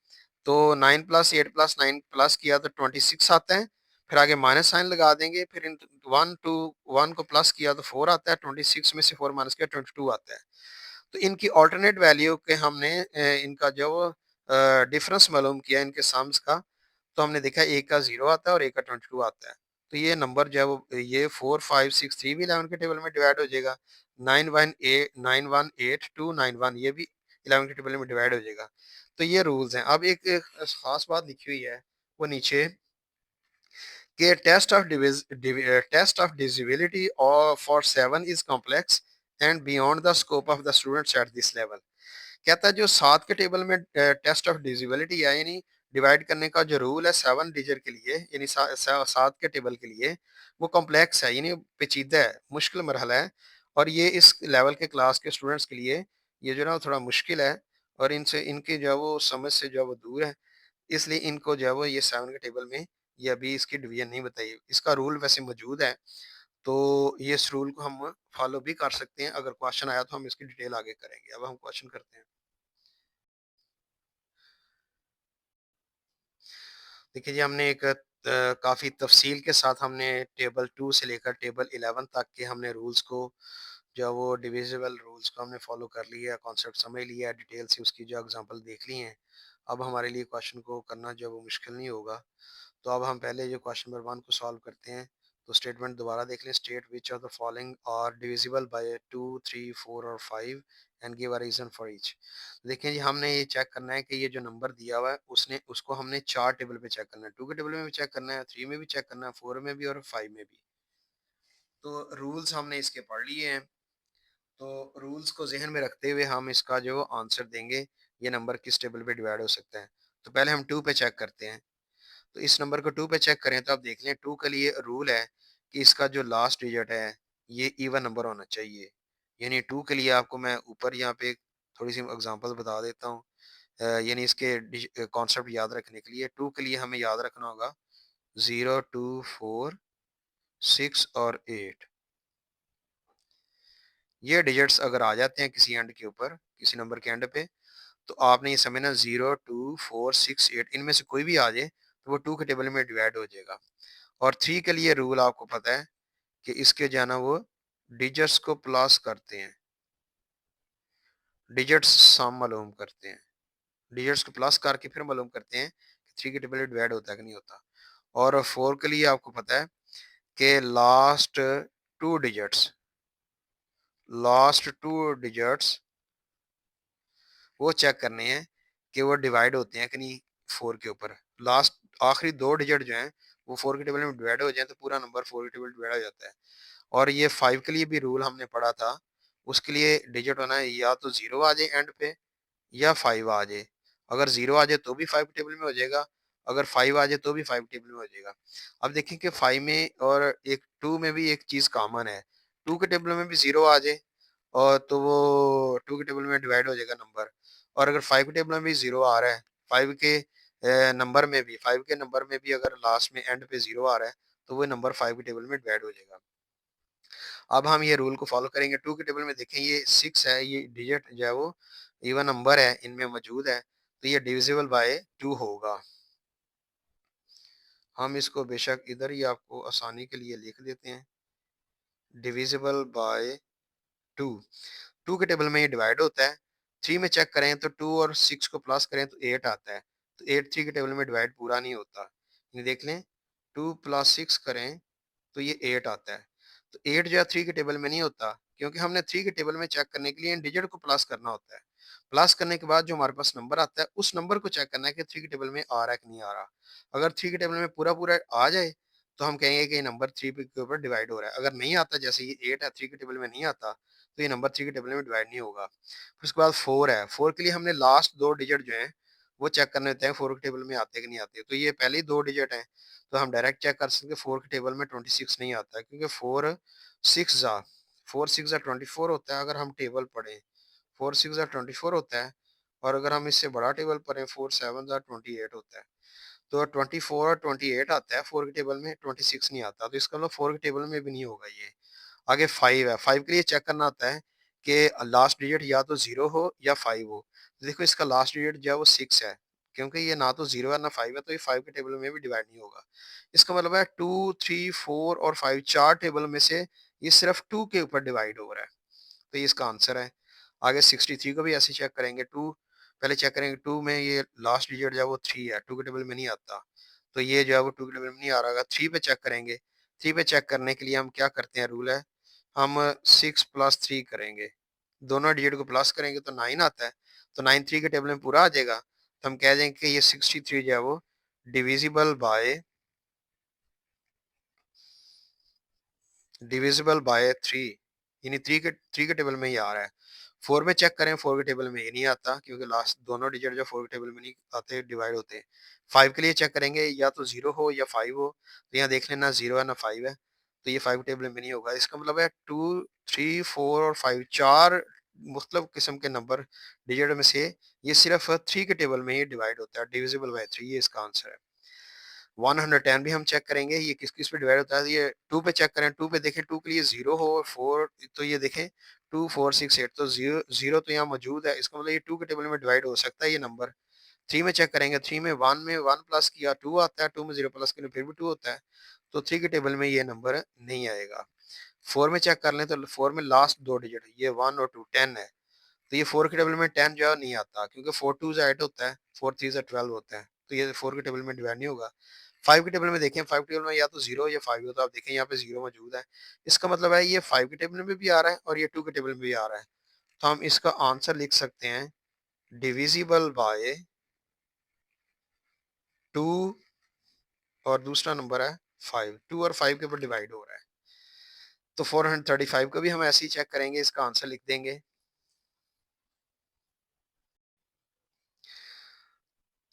तो 9 + 8 + 9 प्लस किया तो 26 आता है, फिर आगे माइनस साइन लगा देंगे, फिर इन 1 टू 1 को प्लस किया तो 4 आता है, 26 में से 4 माइनस किया 22 आता है। तो इनकी अल्टरनेट वैल्यू के हमने इनका जो डिफरेंस मालूम किया इनके सम्स का, तो हमने देखा एक का 0 आता है और एक का 22 आता है। तो ये नंबर जो है वो ये 4 5 6 3 भी 11 के टेबल में डिवाइड हो जाएगा, 918291 ये भी 11 के टेबल में डिवाइड हो जाएगा। तो ये रूल्स हैं। अब एक खास बात लिखी हुई है वो नीचे कि टेस्ट ऑफ डिविजिबिलिटी और for 7 is complex and beyond the scope of the students at this level. कहता है जो 7 के टेबल में टेस्ट ऑफ डिविजिबिलिटी है, यानी डिवाइड करने का जो रूल है 7 डिजिट के लिए, यानी 7 के टेबल के लिए, वो कॉम्प्लेक्स है, यानी पेचीदा है, मुश्किल मरहला है, और ये इस लेवल के क्लास के स्टूडेंट्स के लिए ये जो है ना वो थोड़ा मुश्किल है, और इनसे इनके जो है वो समझ से जो है वो दूर है, इसलिए इनको जो है वो ये 7 के टेबल में ये अभी इसकी डिवीजन नहीं बताई। इसका रूल वैसे मौजूद है, तो ये इस रूल को हम फॉलो भी कर सकते हैं। अगर क्वेश्चन आया तो हम इसकी डिटेल आगे करेंगे। अब हम क्वेश्चन करते हैं। देखिए जी, हमने एक काफ़ी तफ़सील के साथ हमने टेबल 2 से लेकर टेबल 11 तक के हमने रूल्स को जो है वो डिविजिबल रूल्स को हमने फॉलो कर लिया है, कॉन्सेप्ट समझ लिया है, डिटेल से उसकी जो एग्जांपल देख ली हैं। अब हमारे लिए क्वेश्चन को करना जो है वो मुश्किल नहीं होगा। तो अब हम पहले जो क्वेश्चन नंबर 1 को सॉल्व करते हैं। तो स्टेटमेंट दोबारा देख लें। State which of the following are divisible by 2 3 4 और 5 and give a reason for each. देखिए जी, हमने ये चेक करना है कि ये जो नंबर दिया हुआ है उसने उसको हमने 4 टेबल पे चेक करना है। 2 के टेबल में भी चेक करना है, 3 में भी चेक करना है, 4 में भी और 5 में भी। तो रूल्स हमने इसके पढ़ लिए हैं। तो रूल्स को ज़हन में रखते हुए हम इसका जो आंसर देंगे, ये नंबर किस टेबल पे डिवाइड हो सकता है। तो पहले हम 2 पे चेक करते हैं। तो इस नंबर को 2 पे चेक करें तो आप देख लें 2 के लिए रूल है कि इसका जो लास्ट डिजिट है ये इवन नंबर होना चाहिए। यानी 2 के लिए आपको मैं ऊपर यहाँ पे थोड़ी सी एग्जांपल बता देता हूँ। यानी इसके कॉन्सेप्ट याद रखने के लिए 2 के लिए हमें याद रखना होगा 0 2 4 6 और 8। ये डिजिट्स अगर आ जाते हैं किसी एंड के ऊपर, किसी नंबर के एंड पे, तो आपने ये समझना 0 2 4 6 8 इनमें से कोई भी आ जाए तो वो 2 के टेबल में डिवाइड हो जाएगा। और 3 के लिए रूल आपको पता है कि इसके जो है ना वो डिजिट्स को प्लस करते हैं, डिजिट्स सम मालूम करते हैं, डिजिट्स को प्लस करके फिर मालूम करते हैं कि 3 के टेबल में डिवाइड होता है कि नहीं होता। और 4 के लिए आपको पता है कि लास्ट टू डिजिट्स वो चेक करने हैं कि वो डिवाइड होते हैं कि नहीं 4 के ऊपर। लास्ट आखिरी 2 डिजिट जो हैं वो 4 के टेबल में डिवाइड हो जाए तो पूरा नंबर 4 के टेबल में डिवाइड हो जाता है। और ये 5 के लिए भी रूल हमने पढ़ा था। उसके लिए डिजिट होना है या तो 0 आ जाए एंड पे या 5 आ जाए। अगर 0 आ जाए तो भी 5 टेबल में हो जाएगा, अगर 5 आ जाए तो भी 5 टेबल में हो जाएगा। अब देखें कि 5 में और एक 2 में भी एक चीज़ कॉमन है। 2 के टेबल में भी 0 आ जाए और तो वो 2 के टेबल में डिवाइड हो जाएगा नंबर। और अगर 5 के टेबल में भी 0 आ रहा है, 5 के नंबर में भी 5 के नंबर में भी अगर लास्ट में एंड पे 0 आ रहा है, तो वो नंबर 5 के टेबल में डिवाइड हो जाएगा। अब हम ये रूल को फॉलो करेंगे। 2 के टेबल में देखें ये 6 है, ये डिजिट जो है वो इवन नंबर है, इनमें मौजूद है, तो ये डिविजिबल बाय 2 होगा। हम इसको बेशक इधर ही आपको आसानी के लिए लिख देते हैं, डिविजिबल बाय 2। 2 के टेबल में ये डिवाइड होता है। 3 में चेक करें तो 2 और 6 को प्लस करें तो 8 आता है। तो 8 3 के टेबल में डिवाइड पूरा नहीं होता। ये देख लें, 2 प्लस 6 करें तो ये 8 आता है। तो 8 जो है 3 के टेबल में नहीं होता, क्योंकि हमने 3 के टेबल में चेक करने के लिए इन डिजिट को प्लस करना होता है। प्लस करने के बाद जो हमारे पास नंबर आता है, उस नंबर को चेक करना है कि 3 के टेबल में आ रहा है कि नहीं आ रहा। अगर 3 के टेबल में पूरा-पूरा आ जाए, तो हम कहेंगे कि ये नंबर 3 पे के ऊपर डिवाइड हो रहा है। अगर नहीं आता, जैसे ये 8 है, 3 के टेबल में नहीं आता, तो ये नंबर 3 के टेबल में डिवाइड नहीं होगा। फिर उसके बाद 4 है। 4 के लिए हमने लास्ट 2 डिजिट जो हैं, वो चेक करने होते हैं 4 के टेबल में आते हैं कि नहीं आते। तो ये पहले ही 2 डिजिट हैं, तो हम डायरेक्ट चेक कर सकते हैं। 4 के टेबल में 26 नहीं आता है, क्योंकि 4 6 जा 24 होता है अगर हम टेबल पढ़ें। 4 6 जा 24 होता है, और अगर हम इससे बड़ा टेबल पढ़ें 4 7 जा 28 होता है। तो 24 और 28 आता है 4 के टेबल में, 26 नहीं आता। तो इसका मतलब 4 के टेबल में भी नहीं होगा ये। आगे 5 है। 5 के लिए चेक करना होता है कि लास्ट डिजिट या तो 0 हो या 5 हो। तो देखो इसका लास्ट डिजिट जो है वो 6 है, क्योंकि ये ना तो 0 है ना 5 है, तो ये 5 के टेबल में भी डिवाइड नहीं होगा। इसका मतलब है 2 3 4 और 5 4 टेबल में से ये सिर्फ 2 के ऊपर डिवाइड हो रहा है। तो ये इसका आंसर है। आगे 63 को भी ऐसे चेक करेंगे। 2 पहले चेक करेंगे, 2 में ये लास्ट डिजिट जो है वो 3 है, 2 के टेबल में नहीं आता। तो ये जो है वो 2 के टेबल में नहीं आ रहा होगा। 3 पे चेक करेंगे। 3 पे चेक करने के लिए हम क्या करते हैं, रूल है, हम 6 प्लस 3 करेंगे। दोनों डिजिट को प्लस करेंगे तो 9 आता है। तो 9 3 के टेबल में पूरा आ जाएगा। तो हम कह देंगे कि ये 63 जो है वो डिविजिबल बाय डिविजिबल बाय 3, यानी 3 के टेबल में ही आ रहा है। 4 में चेक करें, 4 के टेबल में ये नहीं आता, क्योंकि लास्ट दोनों डिजिट जो 4 के टेबल में नहीं आते, डिवाइड होते हैं। 5 के लिए चेक करेंगे, या तो 0 हो या 5 हो। तो यहाँ देख लेना 0 है ना 5 है, तो ये 5 के टेबल में नहीं होगा। इसका मतलब है 2 3 4 और 5 4 मुख्तलिफ किस्म के नंबर डिजिट में से ये सिर्फ 3 के टेबल में ही डिवाइड होता है, डिविजिबल बाय 3, ये इसका आंसर है। 110 भी हम चेक करेंगे, ये किस-किस पे डिवाइड होता है। ये 2 पे चेक करें, 2 पे देखें, 2 के लिए 0 हो, 4 तो ये देखें 2 4 6 8, तो 0 0 तो यहाँ मौजूद है। इसका मतलब ये 2 के टेबल में डिवाइड हो सकता है ये नंबर। 3 में चेक करेंगे, 3 में 1 प्लस किया 2 आता है, 2 में 0 प्लस करें फिर भी 2 होता है। तो 3 के टेबल में ये नंबर नहीं आएगा। 4 में चेक कर लें, तो 4 में लास्ट 2 डिजिट ये 1 और 2 10 है। तो ये 4 के टेबल में 10 जो है नहीं आता, क्योंकि 4 2 से 8 होता है, 4 3 से 12 होता है। तो ये 4 के टेबल में डिवाइड नहीं होगा। 5 के टेबल में देखें, 5 के टेबल में या तो 0 या 5 हो, तो आप देखें यहाँ पे 0 मौजूद है। इसका मतलब है ये 5 के टेबल में भी आ रहा है और ये 2 के टेबल में भी आ रहा है। तो हम इसका आंसर लिख सकते हैं, डिविजिबल बाय 2 और दूसरा नंबर है 5। 2 और 5 के ऊपर डिवाइड हो रहा है। तो 435 को भी हम ऐसे ही चेक करेंगे, इसका आंसर लिख देंगे।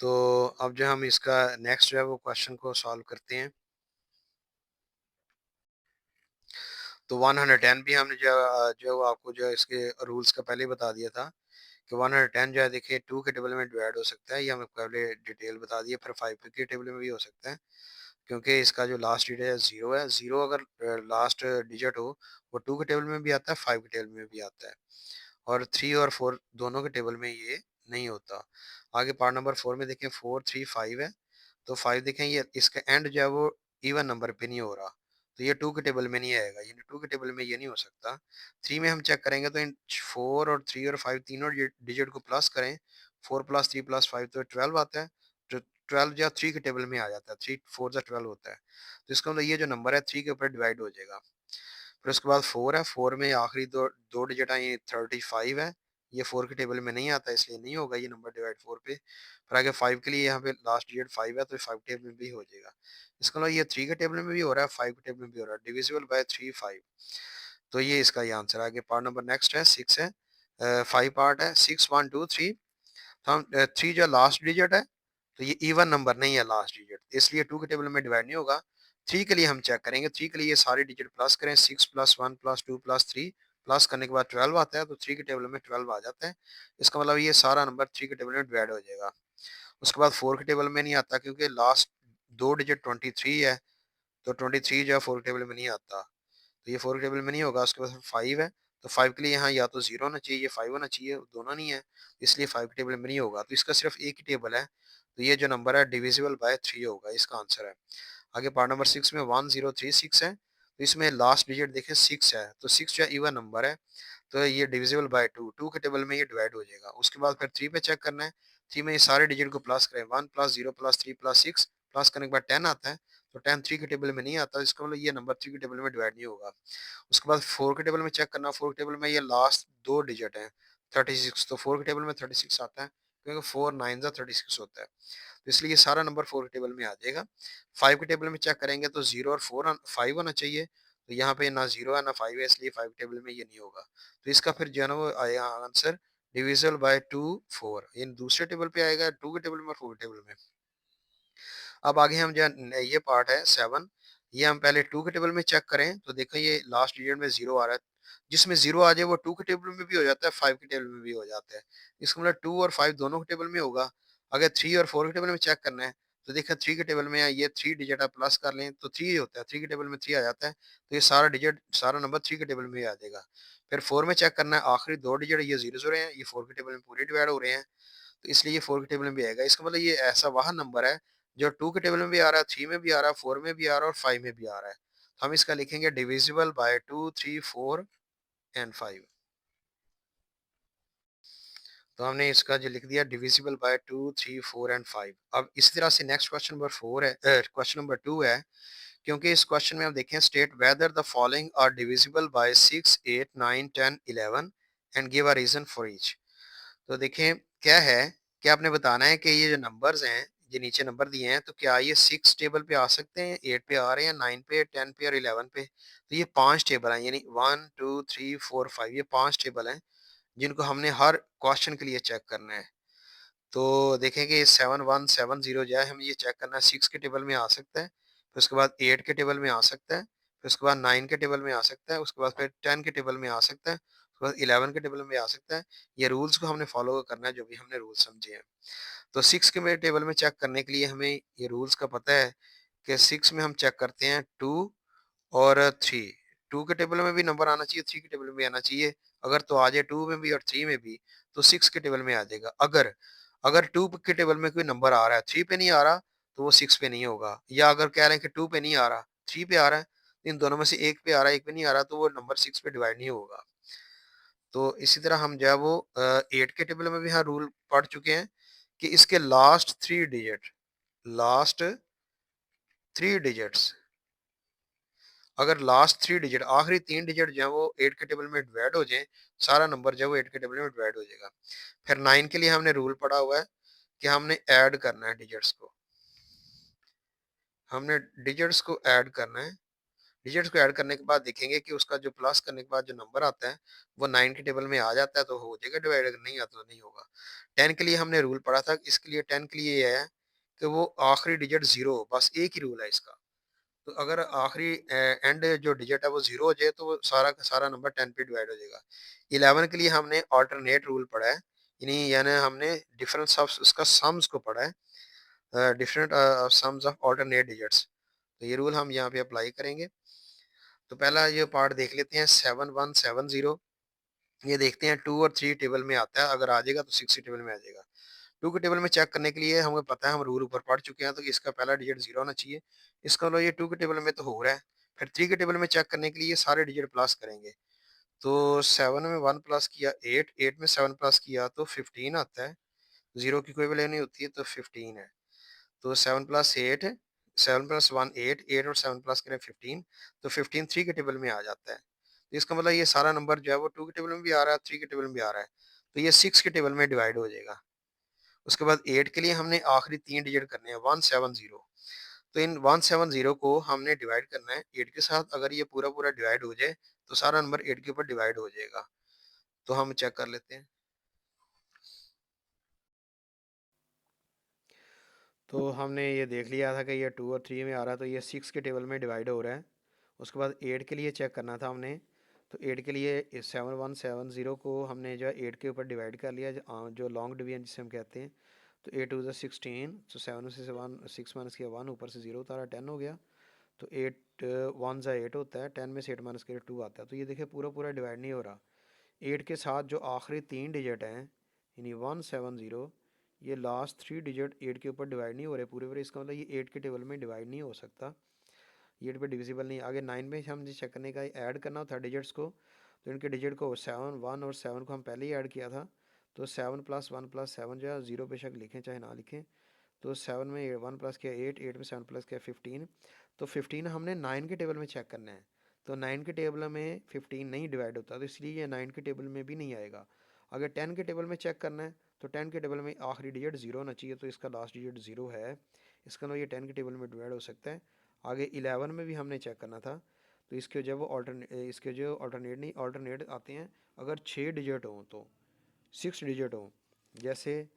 तो अब जो हम इसका नेक्स्ट जो है वो क्वेश्चन को सॉल्व करते हैं। तो 110 भी हमने जो आपको जो इसके रूल्स का पहले ही बता दिया था कि 110 जो है देखिए 2 के टेबल में डिवाइड हो सकता है, ये हमें पहले डिटेल बता दी है। फिर 5 के टेबल में भी हो सकता है, क्योंकि इसका जो लास्ट डिजिट है 0 है। 0 अगर लास्ट डिजिट हो, वो 2 के टेबल में भी आता है, 5 के टेबल में भी आता है। और 3 और 4 दोनों के टेबल में ये नहीं होता। आगे पार्ट नंबर 4 में देखें, 4 3 5 है। तो 5 देखें, ये इसका एंड जो है वो इवन नंबर पे नहीं हो रहा, तो ये 2 के टेबल में नहीं आएगा, यानी 2 के टेबल में ये नहीं हो सकता। 3 में हम चेक करेंगे, तो इन 4 और 3 और 5 तीनों डिजिट को प्लस करें, 4 प्लस 3 प्लस 5 तो 12 आता है। तो 12 जो 3 के टेबल में आ जाता है, 3 4 जा 12 होता है। तो इसका मतलब ये जो नंबर है 3 के ऊपर डिवाइड हो जाएगा। फिर उसके बाद 4 है, 4 में आखिरी दो डिजिट आई 35 है। ये 4 के टेबल में नहीं आता, इसलिए नहीं होगा ये नंबर डिवाइड 4 पे। फिर आगे 5 के लिए यहाँ पे लास्ट डिजिट 5 है, तो 5 टेबल में भी हो जाएगा। इसका मतलब ये 3 के टेबल में भी हो रहा है, 5 के टेबल में भी हो रहा है, डिविजिबल बाय 3 5। तो ये इसका ये आंसर है। आगे पार्ट नंबर नेक्स्ट है 6 है। 5 पार्ट है, 6 1 2 3। तो हम 3 जो लास्ट डिजिट है, तो ये इवन नंबर नहीं है लास्ट डिजिट, इसलिए 2 के टेबल में डिवाइड नहीं होगा। 3 के लिए हम चेक करेंगे, 3 के लिए ये सारे डिजिट प्लस करें, 6 प्लस 1 प्लस 2 प्लस 3 प्लस करने के बाद 12 आता है तो 3 के टेबल में 12 आ जाता है। इसका मतलब ये सारा नंबर 3 के टेबल में डिवाइड हो जाएगा। उसके बाद 4 के टेबल में नहीं आता क्योंकि लास्ट 2 डिजिट 23 है, तो 23 जो है 4 के टेबल में नहीं आता। तो ये 4 के टेबल में नहीं होगा। उसके बाद 5 है, तो 5 के लिए यहाँ या तो 0 होना चाहिए या 5 होना चाहिए, दोनों नहीं है, इसलिए 5 के टेबल में नहीं होगा। तो इसका सिर्फ एक ही टेबल है, तो ये जो नंबर है डिविजिबल बाय 3 होगा, इसका आंसर है। आगे पार्ट नंबर 6 में 1036 है, तो इसमें लास्ट डिजिट देखें 6 है, तो 6 जो है इवन नंबर है, तो ये डिविजिबल बाय 2, 2 के टेबल में ये डिवाइड हो जाएगा। उसके बाद फिर 3 पे चेक करना है, 3 में ये सारे डिजिट को प्लस करें, 1 प्लस 0 प्लस 3 प्लस 6, प्लस करने के बाद 10 आता है, तो 10 3 के टेबल में नहीं आता, इसका मतलब ये नंबर 3 के टेबल में डिवाइड नहीं होगा। उसके बाद 4 के टेबल में चेक करना, 4 के टेबल में ये लास्ट 2 डिजिट हैं 36, तो 4 के टेबल में 36 आता है, क्योंकि 4 9 जा 36 होता है, तो इसलिए ये सारा नंबर 4 के टेबल में आ जाएगा। 5 के टेबल में चेक करेंगे तो 0 और 5 होना चाहिए, तो यहाँ पे ना 0 है ना 5 है, इसलिए 5 के टेबल में ये नहीं होगा। तो इसका फिर जो है ना वो आया आंसर डिविजिबल बाय 2 4, ये दूसरे टेबल पे आएगा 2 के टेबल में और 4 के टेबल में। अब आगे हम जो है ये पार्ट है 7, ये हम पहले 2 के टेबल में चेक करें तो देखो ये लास्ट डिजिट में 0 आ रहा है, जिसमें 0 आ जाए वो 2 के टेबल में भी हो जाता है, 5 के टेबल में भी हो जाता है। इसका मतलब 2 और 5 दोनों के टेबल में होगा। अगर 3 और 4 के टेबल में चेक करना है तो देखा 3 के टेबल में है, ये 3 डिजिट आप प्लस कर लें तो 3 होता है, 3 के टेबल में 3 आ जाता है, तो ये सारा डिजिट सारा नंबर 3 के टेबल में ही आ जाएगा। फिर 4 में चेक करना है, आखिरी 2 डिजिट ये 0 हैं, ये 4 के टेबल में पूरे डिवाइड हो रहे हैं, तो इसलिए ये 4 के टेबल में भी आएगा। इसका मतलब ये ऐसा वह नंबर है जो 2 के टेबल में भी आ रहा है, 3 में भी आ रहा है, 4 में भी आ रहा है और 5 में भी आ रहा है। तो हम इसका लिखेंगे डिविजिबल बाय 2 3 4 एंड 5। तो हमने इसका जो लिख दिया डिविजिबल बाय 2 3 4 एंड 5। अब इसी तरह से नेक्स्ट क्वेश्चन नंबर 4 है, क्वेश्चन नंबर 2 है, क्योंकि इस क्वेश्चन में हम देखें state whether the following are divisible by 6 8 9 10 11 and give a reason for each. तो देखें क्या है कि आपने बताना है कि ये जो नंबर्स हैं, ये नीचे नंबर दिए हैं, तो क्या ये 6 टेबल पे आ सकते हैं, 8 पे आ रहे हैं, 9 पे, 10 पे और 11 पे। तो ये 5 टेबल हैं, यानी 1 2 3 4 5, ये 5 टेबल हैं जिनको हमने हर क्वेश्चन के लिए चेक करना है। तो देखें कि 7170 जो है हमें ये चेक करना है, 6 के टेबल में आ सकता है, फिर उसके बाद 8 के टेबल में आ सकता है, फिर उसके बाद 9 के टेबल में आ सकता है, उसके बाद फिर 10 के टेबल में आ सकता है, उसके बाद 11 के टेबल में आ सकता है। ये रूल्स को हमने फॉलो करना है, जो भी हमने रूल्स समझे हैं। तो 6 के में टेबल में चेक करने के लिए हमें ये रूल्स का पता है कि 6 में हम चेक करते हैं 2 और 3। 2 के टेबल में भी नंबर आना चाहिए, 3 के टेबल में भी आना चाहिए। अगर तो आ जाए 2 में भी और 3 में भी, तो 6 के टेबल में आ जाएगा। अगर अगर 2 के टेबल में कोई नंबर आ रहा है, 3 पे नहीं आ रहा, तो वो 6 पे नहीं होगा। या अगर कह रहे हैं कि 2 पे नहीं आ रहा, 3 पे आ रहा है, इन दोनों में से एक पे आ रहा है, एक पे नहीं आ रहा, तो वो नंबर 6 पे डिवाइड नहीं होगा। तो इसी तरह हम जो है वो 8 के टेबल में भी हाँ रूल पढ़ चुके हैं कि इसके लास्ट 3 डिजिट्स, अगर लास्ट 3 डिजिट आखिरी 3 डिजिट जो है वो 8 के टेबल में डिवाइड हो जाए, सारा नंबर जो है वो 8 के टेबल में डिवाइड हो जाएगा। फिर 9 के लिए हमने रूल पढ़ा हुआ है कि हमने ऐड करना है डिजिट्स को, हमने डिजिट्स को ऐड करना है। डिजिट्स को ऐड करने के बाद देखेंगे कि उसका जो प्लस करने के बाद जो नंबर आता है वो 9 के टेबल में आ जाता है तो हो जाएगा डिवाइड, अगर नहीं आता तो नहीं होगा। 10 के लिए हमने रूल पढ़ा था, इसके लिए 10 के लिए ये है कि वो आखिरी डिजिट 0 हो, बस एक ही रूल है इसका। तो अगर आखिरी एंड जो डिजिट है वो 0 हो जाए तो वो सारा का सारा नंबर 10 पे डिवाइड हो जाएगा। 11 के लिए हमने अल्टरनेट रूल पढ़ा है, यानी हमने डिफरेंस ऑफ उसका सम्स को पढ़ा है, different sums of alternate digits. तो ये रूल हम यहाँ पे अप्लाई करेंगे। तो पहला ये पार्ट देख लेते हैं 7170। ये देखते हैं 2 और 3 टेबल में आता है, अगर आ जाएगा तो 6 टेबल में आ जाएगा। 2 के टेबल में चेक करने के लिए हमें पता है, हम रूल ऊपर पढ़ चुके हैं, तो इसका पहला डिजिट 0 होना चाहिए। इसका मतलब ये 2 के टेबल में तो हो रहा है। फिर 3 के टेबल में चेक करने के लिए ये सारे डिजिट प्लस करेंगे। तो 7 में 1 प्लस किया 8, 8 में 7 प्लस किया तो 15 आता है। 0 की कोई वैल्यू नहीं होती है तो 15 है। तो 7 प्लस 8, 7 प्लस 1 8, 8 और 7 प्लस करें 15, तो 15 3 के टेबल में आ जाता है। तो इसका मतलब ये सारा नंबर जो है वो 2 के टेबल में भी आ रहा है, 3 के टेबल में भी आ रहा है। तो ये 6 के टेबल में डिवाइड हो जाएगा। उसके बाद 8 के लिए हमने आखिरी 3 डिजिट करने हैं 170। तो इन 170 को हमने डिवाइड करना है 8 के साथ। अगर ये पूरा पूरा डिवाइड हो जाए तो सारा नंबर 8 के ऊपर डिवाइड हो जाएगा। तो हम चेक कर लेते हैं। तो हमने ये देख लिया था कि ये 2 और 3 में आ रहा है, तो ये 6 के टेबल में डिवाइड हो रहा है। उसके बाद 8 के लिए चेक करना था हमने, तो 8 के लिए 7170 को हमने जो है 8 के ऊपर डिवाइड कर लिया, जो लॉन्ग डिवीजन जिसे हम कहते हैं। तो 8 टू ज़ा 16, तो 7 से 1 6 माइनस किया 1, ऊपर से 0 उतारा 10 हो गया। तो 8 1 ज़ा 8 होता है, 10 में से 8 माइनस किया 2 आता है। तो ये देखिए पूरा पूरा डिवाइड नहीं हो रहा। 8 के साथ जो आखिरी 3 डिजिट हैं यानी 170, ये लास्ट 3 डिजिट 8 के ऊपर डिवाइड नहीं हो रहे पूरे पूरे। इसका मतलब ये 8 के टेबल में डिवाइड नहीं हो सकता, ये 8 पे डिविजिबल नहीं। आगे 9 में हम चेक करने का ऐड करना होता है डिजिट्स को, तो इनके डिजिट को 7 1 और 7 को हम पहले ही ऐड किया था। तो 7 प्लस 1 प्लस 7 जो है 0 बेशक लिखें चाहे ना लिखें। तो 7 में 1 प्लस किया 8, 8 में 7 प्लस किया 15। तो 15 हमने 9 के टेबल में चेक करना है। तो 9 के टेबल में 15 नहीं डिवाइड होता, तो इसलिए ये 9 के टेबल में भी नहीं आएगा। अगर 10 के टेबल में चेक करना है तो 10 के टेबल में आखिरी डिजिट 0 होना चाहिए, तो इसका लास्ट डिजिट 0 है। इसका मतलब ये 10 के टेबल में डिवाइड हो सकता है। आगे 11 में भी हमने चेक करना था, तो इसके जो ऑल्टरनेट आते हैं अगर 6 डिजिट हों तो 6 डिजिट हों। जैसे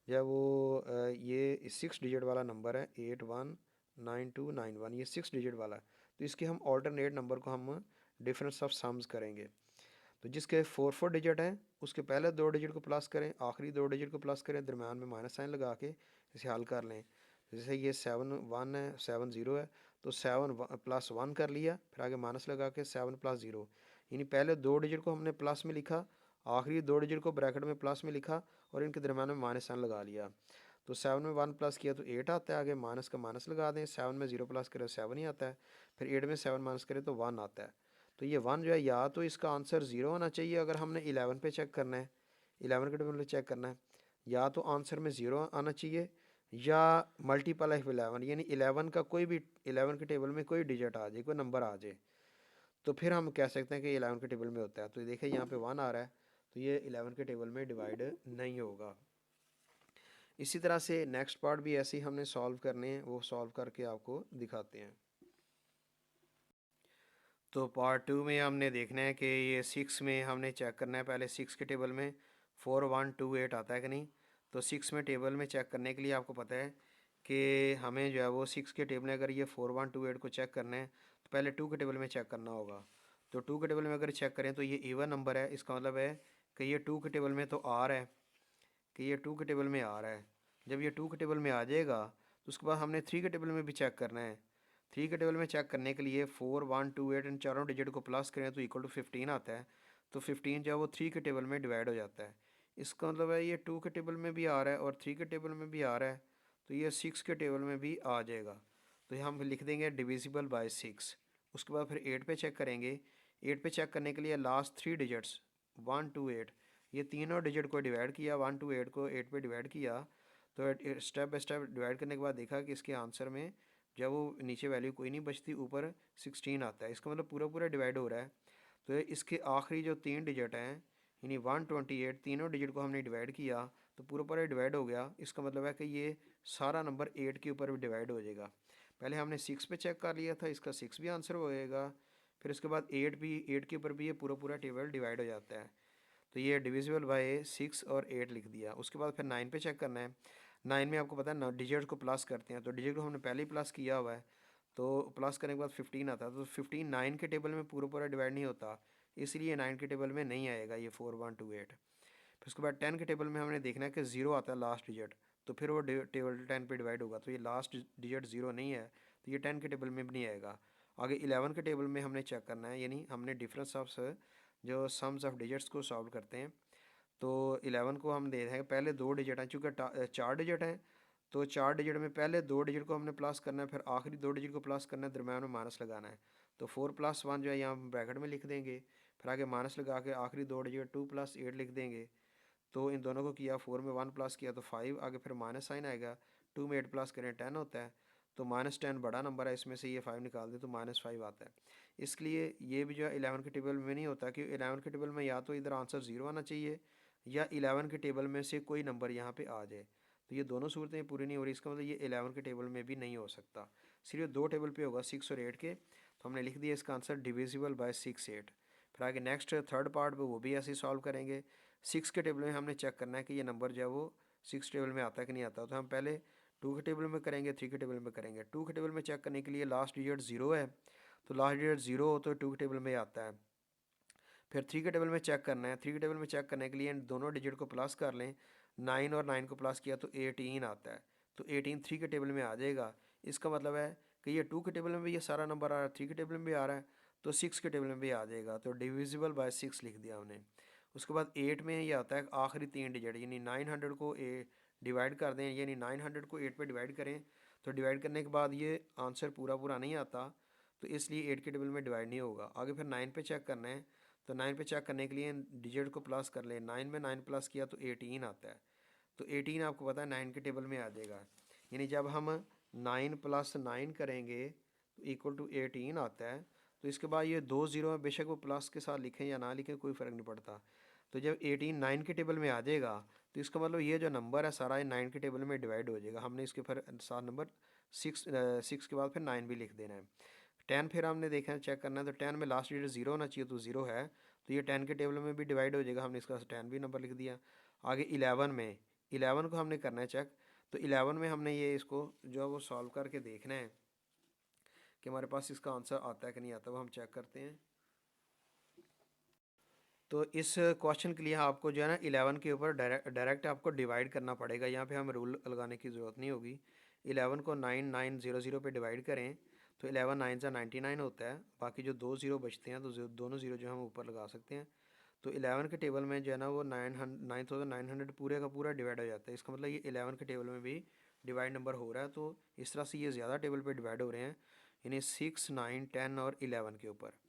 जब ये 6 डिजिट वाला नंबर है 819291, ये 6 डिजिट वाला है, तो इसके हम ऑल्टरनेट नंबर को हम डिफरेंस ऑफ सम्स करेंगे। तो जिसके 4 डिजिट हैं उसके पहले 2 डिजिट को प्लस करें, आखिरी 2 डिजिट को प्लस करें, दरम्यान में माइनस साइन लगा के इसे हल कर लें। जैसे ये 7 1 है 7 0 है, तो 7 प्लस 1 कर लिया, फिर आगे माइनस लगा के 7 प्लस 0, यानी पहले 2 डिजिट को हमने प्लस में लिखा, आखिरी 2 डिजिट को ब्रैकेट में प्लस में लिखा और इनके दरम्यान में माइनस साइन लगा लिया। तो 7 में 1 प्लस किया तो 8 आता है, आगे माइनस का माइनस लगा दें, 7 में 0 प्लस करें 7 ही आता है, फिर 8 में 7 माइनस करें तो 1 आता है। तो ये 1 जो है या तो इसका आंसर 0 होना चाहिए अगर हमने 11 पे चेक करना है, 11 के टेबल में चेक करना है, या तो आंसर में 0 आना चाहिए, या मल्टीपल ऑफ 11 यानी 11 का कोई भी 11 के टेबल में कोई डिजिट आ जाए, कोई नंबर आ जाए, तो फिर हम कह सकते हैं कि 11 के टेबल में होता है। तो देखिए यहाँ पे 1 आ रहा है, तो ये 11 के टेबल में डिवाइड नहीं होगा। इसी तरह से नेक्स्ट पार्ट भी ऐसे ही हमने सॉल्व करने हैं, वो सॉल्व करके आपको दिखाते हैं। तो पार्ट 2 में हमने देखना है कि ये 6 में हमने चेक करना है, पहले 6 के टेबल में 4128 आता है कि नहीं। तो 6 में टेबल में चेक करने के लिए आपको पता है कि हमें जो है वो 6 के टेबल में अगर ये 4128 को चेक करना है तो पहले 2 के टेबल में चेक करना होगा। तो 2 के टेबल में अगर चेक करें तो ये इवन नंबर है, इसका मतलब है कि ये 2 के टेबल में तो आ रहा है, कि ये 2 के टेबल में आ रहा है। जब ये 2 के टेबल में आ जाएगा तो उसके बाद हमने 3 के टेबल में भी चेक करना है। 3 के टेबल में चेक करने के लिए 4128 इन चारों डिजिट को प्लस करें तो इक्वल टू 15 आता है। तो 15 जो है वो 3 के टेबल में डिवाइड हो जाता है। इसका मतलब है ये 2 के टेबल में भी आ रहा है और 3 के टेबल में भी आ रहा है, तो ये 6 के टेबल में भी आ जाएगा। तो हम लिख देंगे डिविजिबल बाय 6। उसके बाद फिर 8 पे चेक करेंगे। 8 पे चेक करने के लिए लास्ट 3 डिजिट्स 1 2 8, ये तीनों डिजिट को डिवाइड किया, 1 2 8 को 8 पे डिवाइड किया। तो स्टेप बाय स्टेप डिवाइड करने के बाद देखा कि इसके आंसर में जब वो नीचे वैल्यू कोई नहीं बचती, ऊपर 16 आता है। इसका मतलब पूरा पूरा डिवाइड हो रहा है। तो इसके आखिरी जो 3 डिजिट हैं यानी 128, तीनों डिजिट को हमने डिवाइड किया तो पूरा पूरा डिवाइड हो गया। इसका मतलब है कि ये सारा नंबर 8 के ऊपर भी डिवाइड हो जाएगा। पहले हमने 6 पे चेक कर लिया था, इसका 6 भी आंसर हो जाएगा। फिर उसके बाद 8 भी, 8 के ऊपर भी ये पूरा पूरा टेबल डिवाइड हो जाता है। तो ये डिविजिबल बाय 6 और 8 लिख दिया। उसके बाद फिर 9 पे चेक करना है। 9 में आपको पता है ना डिजिट को प्लस करते हैं, तो डिजिट को हमने पहले ही प्लस किया हुआ है, तो प्लस करने के बाद 15 आता है। तो 15 9 के टेबल में पूरा पूरा डिवाइड नहीं होता, इसलिए 9 के टेबल में नहीं आएगा ये 4128। फिर उसके बाद 10 के टेबल में हमने देखना है कि 0 आता है लास्ट डिजिट, तो फिर वो टेबल 10 पे डिवाइड होगा। तो ये लास्ट डिजिट 0 नहीं है, तो ये 10 के टेबल में भी नहीं आएगा। आगे 11 के टेबल में हमने चेक करना है, यानी हमने डिफरेंस ऑफ जो सम्स ऑफ डिजिट्स को सॉल्व करते हैं। तो 11 को हम दे देंगे पहले 2 डिजिट हैं, चूँकि 4 डिजिट हैं, तो 4 डिजिट में पहले 2 डिजिट को हमने प्लस करना है, फिर आखिरी 2 डिजिट को प्लस करना है, दरम्यान में माइनस लगाना है। तो 4 + 1 जो है यहाँ ब्रैकेट में लिख देंगे, फिर आगे माइनस लगा के आखिरी 2 डिजिट 2 + 8 लिख देंगे। तो इन दोनों को किया, 4 में 1 प्लस किया तो 5, आगे फिर माइनस साइन आएगा। 2 में 8 प्लस करें 10 होता है, तो -10 बड़ा नंबर है, इसमें से ये 5 निकाल दें तो -5 आता है। इसलिए ये भी जो है 11 के टेबल में नहीं होता, कि 11 के टेबल में या तो इधर आंसर 0 आना चाहिए या 11 के टेबल में से कोई नंबर यहाँ पे आ जाए। तो ये दोनों सूरतें पूरी नहीं हो रही, इसका मतलब ये 11 के टेबल में भी नहीं हो सकता, सिर्फ 2 टेबल पे होगा 6 और 8 के। तो हमने लिख दिया इसका आंसर डिविजिबल बाय 6 8। फिर आगे नेक्स्ट थर्ड पार्ट पे वो भी ऐसे ही सॉल्व करेंगे। 6 के टेबल में हमने चेक करना है कि ये नंबर जो है वो 6 टेबल में आता है कि नहीं आता। तो हम पहले 2 के टेबल में करेंगे, 3 के टेबल में करेंगे। 2 के टेबल में चेक करने के लिए लास्ट डिजिट 0 है, तो लास्ट डिजिट 0 हो तो 2 के टेबल में आता है। फिर 3 के टेबल में चेक करना है। 3 के टेबल में चेक करने के लिए दोनों डिजिट को प्लस कर लें। 9 और 9 को प्लस किया तो 18 आता है। तो 18 3 के टेबल में आ जाएगा। इसका मतलब है कि ये 2 के टेबल में भी ये सारा नंबर आ रहा है, 3 के टेबल में भी आ रहा है, तो 6 के टेबल में भी आ जाएगा। तो डिविजिबल बाय 6 लिख दिया हमने। उसके बाद 8 में ये आता है आखिरी 3 डिजिट, यानी 900 को डिवाइड कर दें, यानी 900 को 8 पे डिवाइड करें। तो डिवाइड करने के बाद ये आंसर पूरा पूरा नहीं आता, तो इसलिए 8 के टेबल में डिवाइड नहीं होगा। आगे फिर 9 पे चेक करना है। तो 9 पे चेक करने के लिए डिजिट को प्लस कर लें। 9 में 9 प्लस किया तो 18 आता है। तो 18 आपको पता है 9 के टेबल में आ जाएगा। यानी जब हम 9 प्लस 9 करेंगे तो इक्वल टू 18 आता है। तो इसके बाद ये 2 ज़ीरो है, बेशक वो प्लस के साथ लिखें या ना लिखें कोई फ़र्क नहीं पड़ता। तो जब 18 9 के टेबल में आ जाएगा तो इसका मतलब ये जो नंबर है सारा 9 के टेबल में डिवाइड हो जाएगा। हमने इसके फिर साथ नंबर 6 के बाद फिर 9 भी लिख देना है। 10 फिर हमने देखा है, चेक करना है। तो 10 में लास्ट डिजिट 0 होना चाहिए, तो 0 है, तो ये 10 के टेबल में भी डिवाइड हो जाएगा। हमने इसका 10 भी नंबर लिख दिया। आगे 11 में, 11 को हमने करना है चेक। तो 11 में हमने ये इसको जो है वो सॉल्व करके देखना है कि हमारे पास इसका आंसर आता है कि नहीं आता, वो हम चेक करते हैं। तो इस क्वेश्चन के लिए आपको जो है ना 11 के ऊपर डायरेक्ट आपको डिवाइड करना पड़ेगा। यहाँ पे हमें रूल लगाने की ज़रूरत नहीं होगी। 11 को 9900 पे डिवाइड करें तो 11 9 सा 99 होता है। बाकी जो 2 ज़ीरो बचते हैं तो दोनों ज़ीरो जो हम ऊपर लगा सकते हैं। तो 11 के टेबल में जो है ना वो 9900 पूरे का पूरा डिवाइड हो जाता है। इसका मतलब ये 11 के टेबल में भी डिवाइड नंबर हो रहा है। तो इस तरह से ये ज़्यादा टेबल पे डिवाइड हो रहे हैं, यानी 6 9 10 और 11 के ऊपर।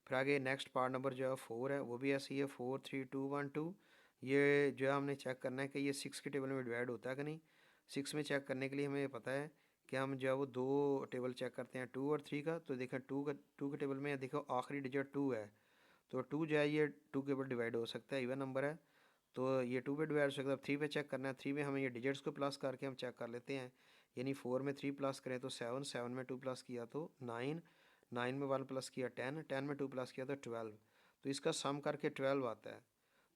फिर आगे नेक्स्ट पार्ट नंबर जो है 4 है, वो भी ऐसे ही है 4 3 2 1 2। ये जो है हमने चेक करना है कि ये 6 के टेबल में डिवाइड होता है कि नहीं। 6 में चेक करने के लिए हमें पता है कि हम जो है वो दो टेबल चेक करते हैं, 2 और 3 का। तो देखें 2 के टेबल में देखो आखिरी डिजिट 2 है, तो 2 जो है ये 2 के ऊपर डिवाइड हो सकता है, इवन नंबर है, तो ये 2 पे डिवाइड हो सकता है। 3 पे चेक करना है। 3 में हमें ये डिजिट्स को प्लस करके हम चेक कर लेते हैं। यानी 4 में 3 प्लस करें तो 7, 7 में 2 प्लस किया तो 9, 9 में 1 प्लस किया 10, 10 में 2 प्लस किया तो 12। तो इसका सम करके 12 आता है।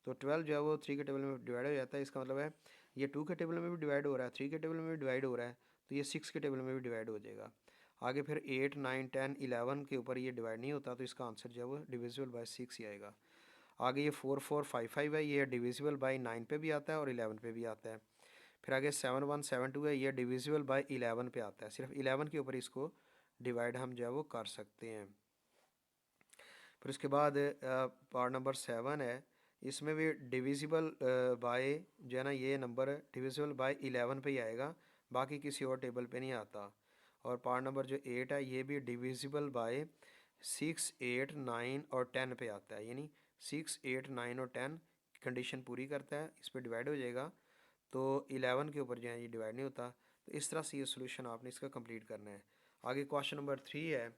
तो 12 जो है वो 3 के टेबल में डिवाइड हो जाता है। इसका मतलब है ये 2 के टेबल में भी डिवाइड हो रहा है, 3 के टेबल में भी डिवाइड हो रहा है, तो ये 6 के टेबल में भी डिवाइड हो जाएगा। आगे फिर 8 9 10 11 के ऊपर ये डिवाइड नहीं होता, तो इसका आंसर जो है वो डिविजिबल बाय 6 ही आएगा। आगे ये 4 4 5 5 है, ये डिविजिबल बाय 9 पे भी आता है और 11 पे भी आता है। फिर आगे 7 1 7 2 है, ये डिविजिबल बाय 11 पे आता है। सिर्फ 11 के ऊपर इसको डिवाइड हम जो है वो कर सकते हैं। फिर उसके बाद पार्ट नंबर 7 है, इसमें भी डिविजिबल बाय जो है ना ये नंबर डिविजिबल बाय 11 पे ही आएगा, बाकी किसी और टेबल पे नहीं आता। और पार्ट नंबर जो 8 है ये भी डिविजिबल बाय 6 8 9 और 10 पे आता है, यानी 6 8 9 और 10 कंडीशन पूरी करता है, इस पर डिवाइड हो जाएगा। तो 11 के ऊपर जो है ये डिवाइड नहीं होता। तो इस तरह से ये सोल्यूशन आपने इसका कंप्लीट करना है। आगे क्वेश्चन नंबर 3 है।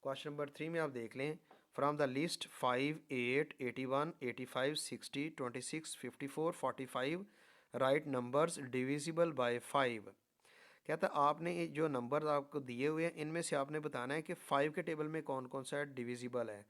क्वेश्चन नंबर 3 में आप देख लें, from the list 5 8 81 85 60 26 54 45 right numbers divisible by 5। कहता है आपने ये जो नंबर आपको दिए हुए हैं इनमें से आपने बताना है कि 5 के टेबल में कौन कौन सा डिविजिबल है।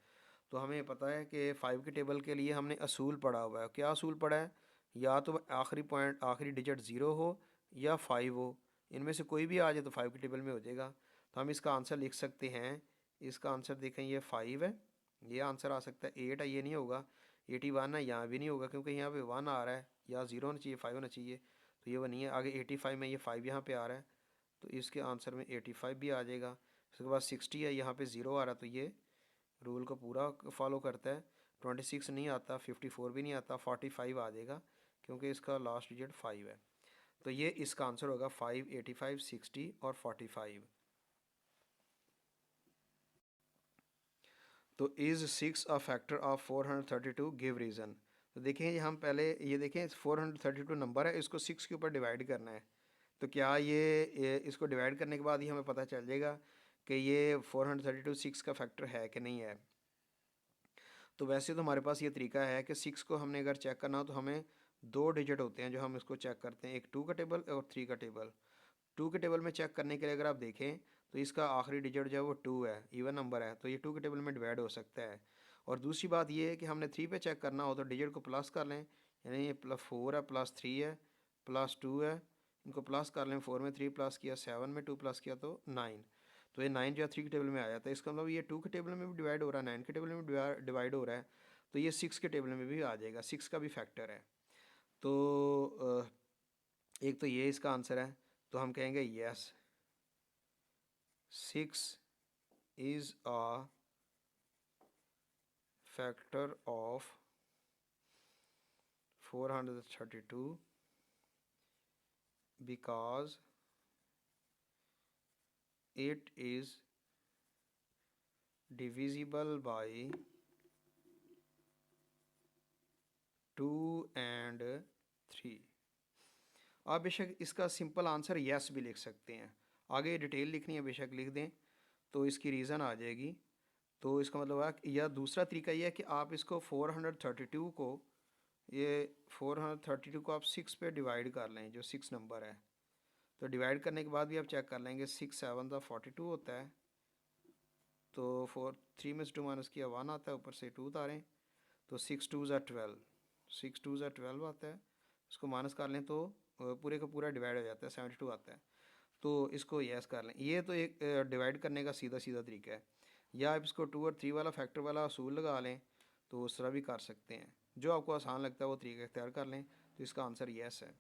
तो हमें पता है कि 5 के टेबल के लिए हमने असूल पढ़ा हुआ है। क्या असूल पढ़ा है? या तो आखिरी पॉइंट आखिरी डिजिट 0 हो या 5 हो, इनमें से कोई भी आ जाए तो 5 के टेबल में हो जाएगा। तो हम इसका आंसर लिख सकते हैं। इसका आंसर देखें, ये 5 है, ये आंसर आ सकता है। 8 है, ये नहीं होगा। 81 है, यहाँ भी नहीं होगा क्योंकि यहाँ पे 1 आ रहा है, या 0 होना चाहिए, 5 होना चाहिए, तो ये वो नहीं है। आगे 85 में ये 5 यहाँ पे आ रहा है, तो इसके आंसर में 85 भी आ जाएगा। उसके बाद 60 है, यहाँ पे 0 आ रहा है, तो ये रूल को पूरा फॉलो करता है। 26 नहीं आता, 54 भी नहीं आता, 45 आ जाएगा क्योंकि इसका लास्ट डिजिट 5 है। तो ये इसका आंसर होगा 5 85 60 और 45। तो is 6 a factor of 432, give reason. तो देखें हम पहले ये देखें 432 नंबर है, इसको 6 के ऊपर डिवाइड करना है। तो क्या ये इसको डिवाइड करने के बाद ही हमें पता चल जाएगा कि ये 432 6 का फैक्टर है कि नहीं है। तो वैसे तो हमारे पास ये तरीका है कि 6 को हमने अगर चेक करना हो तो हमें दो डिजिट होते हैं जो हम इसको चेक करते हैं, एक 2 का टेबल और 3 का टेबल। 2 के टेबल में चेक करने के लिए अगर आप देखें तो इसका आखिरी डिजिट जो है वो 2 है, इवन नंबर है, तो ये 2 के टेबल में डिवाइड हो सकता है। और दूसरी बात ये है कि हमने 3 पे चेक करना हो तो डिजिट को प्लस कर लें, यानी ये +4 है, +3 है, +2 है, इनको प्लस कर लें। 4 में 3 प्लस किया 7 में 2 प्लस किया तो 9। तो ये 9 जो है 3 के टेबल में आ जाता है। इसका मतलब ये 2 के टेबल में भी डिवाइड हो रहा है, 9 के टेबल में भी डिवाइड हो रहा है। तो ये 6 के टेबल में भी आ जाएगा, 6 का भी फैक्टर है। तो एक तो ये इसका आंसर है, तो हम कहेंगे yes 6 is a factor of 432 because it is divisible by 2 and 3। आप बेशक इसका सिंपल आंसर यस भी लिख सकते हैं, आगे डिटेल लिखनी है बेशक लिख दें, तो इसकी रीज़न आ जाएगी। तो इसका मतलब है, या दूसरा तरीका यह है कि आप इसको 432 को, ये 432 को आप 6 पे डिवाइड कर लें, जो 6 नंबर है। तो डिवाइड करने के बाद भी आप चेक कर लेंगे, 6 7 का 42 होता है, तो 3 में से 2 माइनस किया 1 आता है, ऊपर से 2 उतारें, तो 6 2 ज़ा 12, 6 2 ज़ा 12 आता है। इसको माइनस कर लें तो पूरे का पूरा डिवाइड हो जाता है, 72 आता है। तो इसको यस कर लें। ये तो एक डिवाइड करने का सीधा सीधा तरीका है। या आप इसको 2 और 3 वाला फैक्टर वाला असूल लगा लें, तो उस तरह भी कर सकते हैं। जो आपको आसान लगता है वो तरीका इख्तियार कर लें। तो इसका आंसर यस है।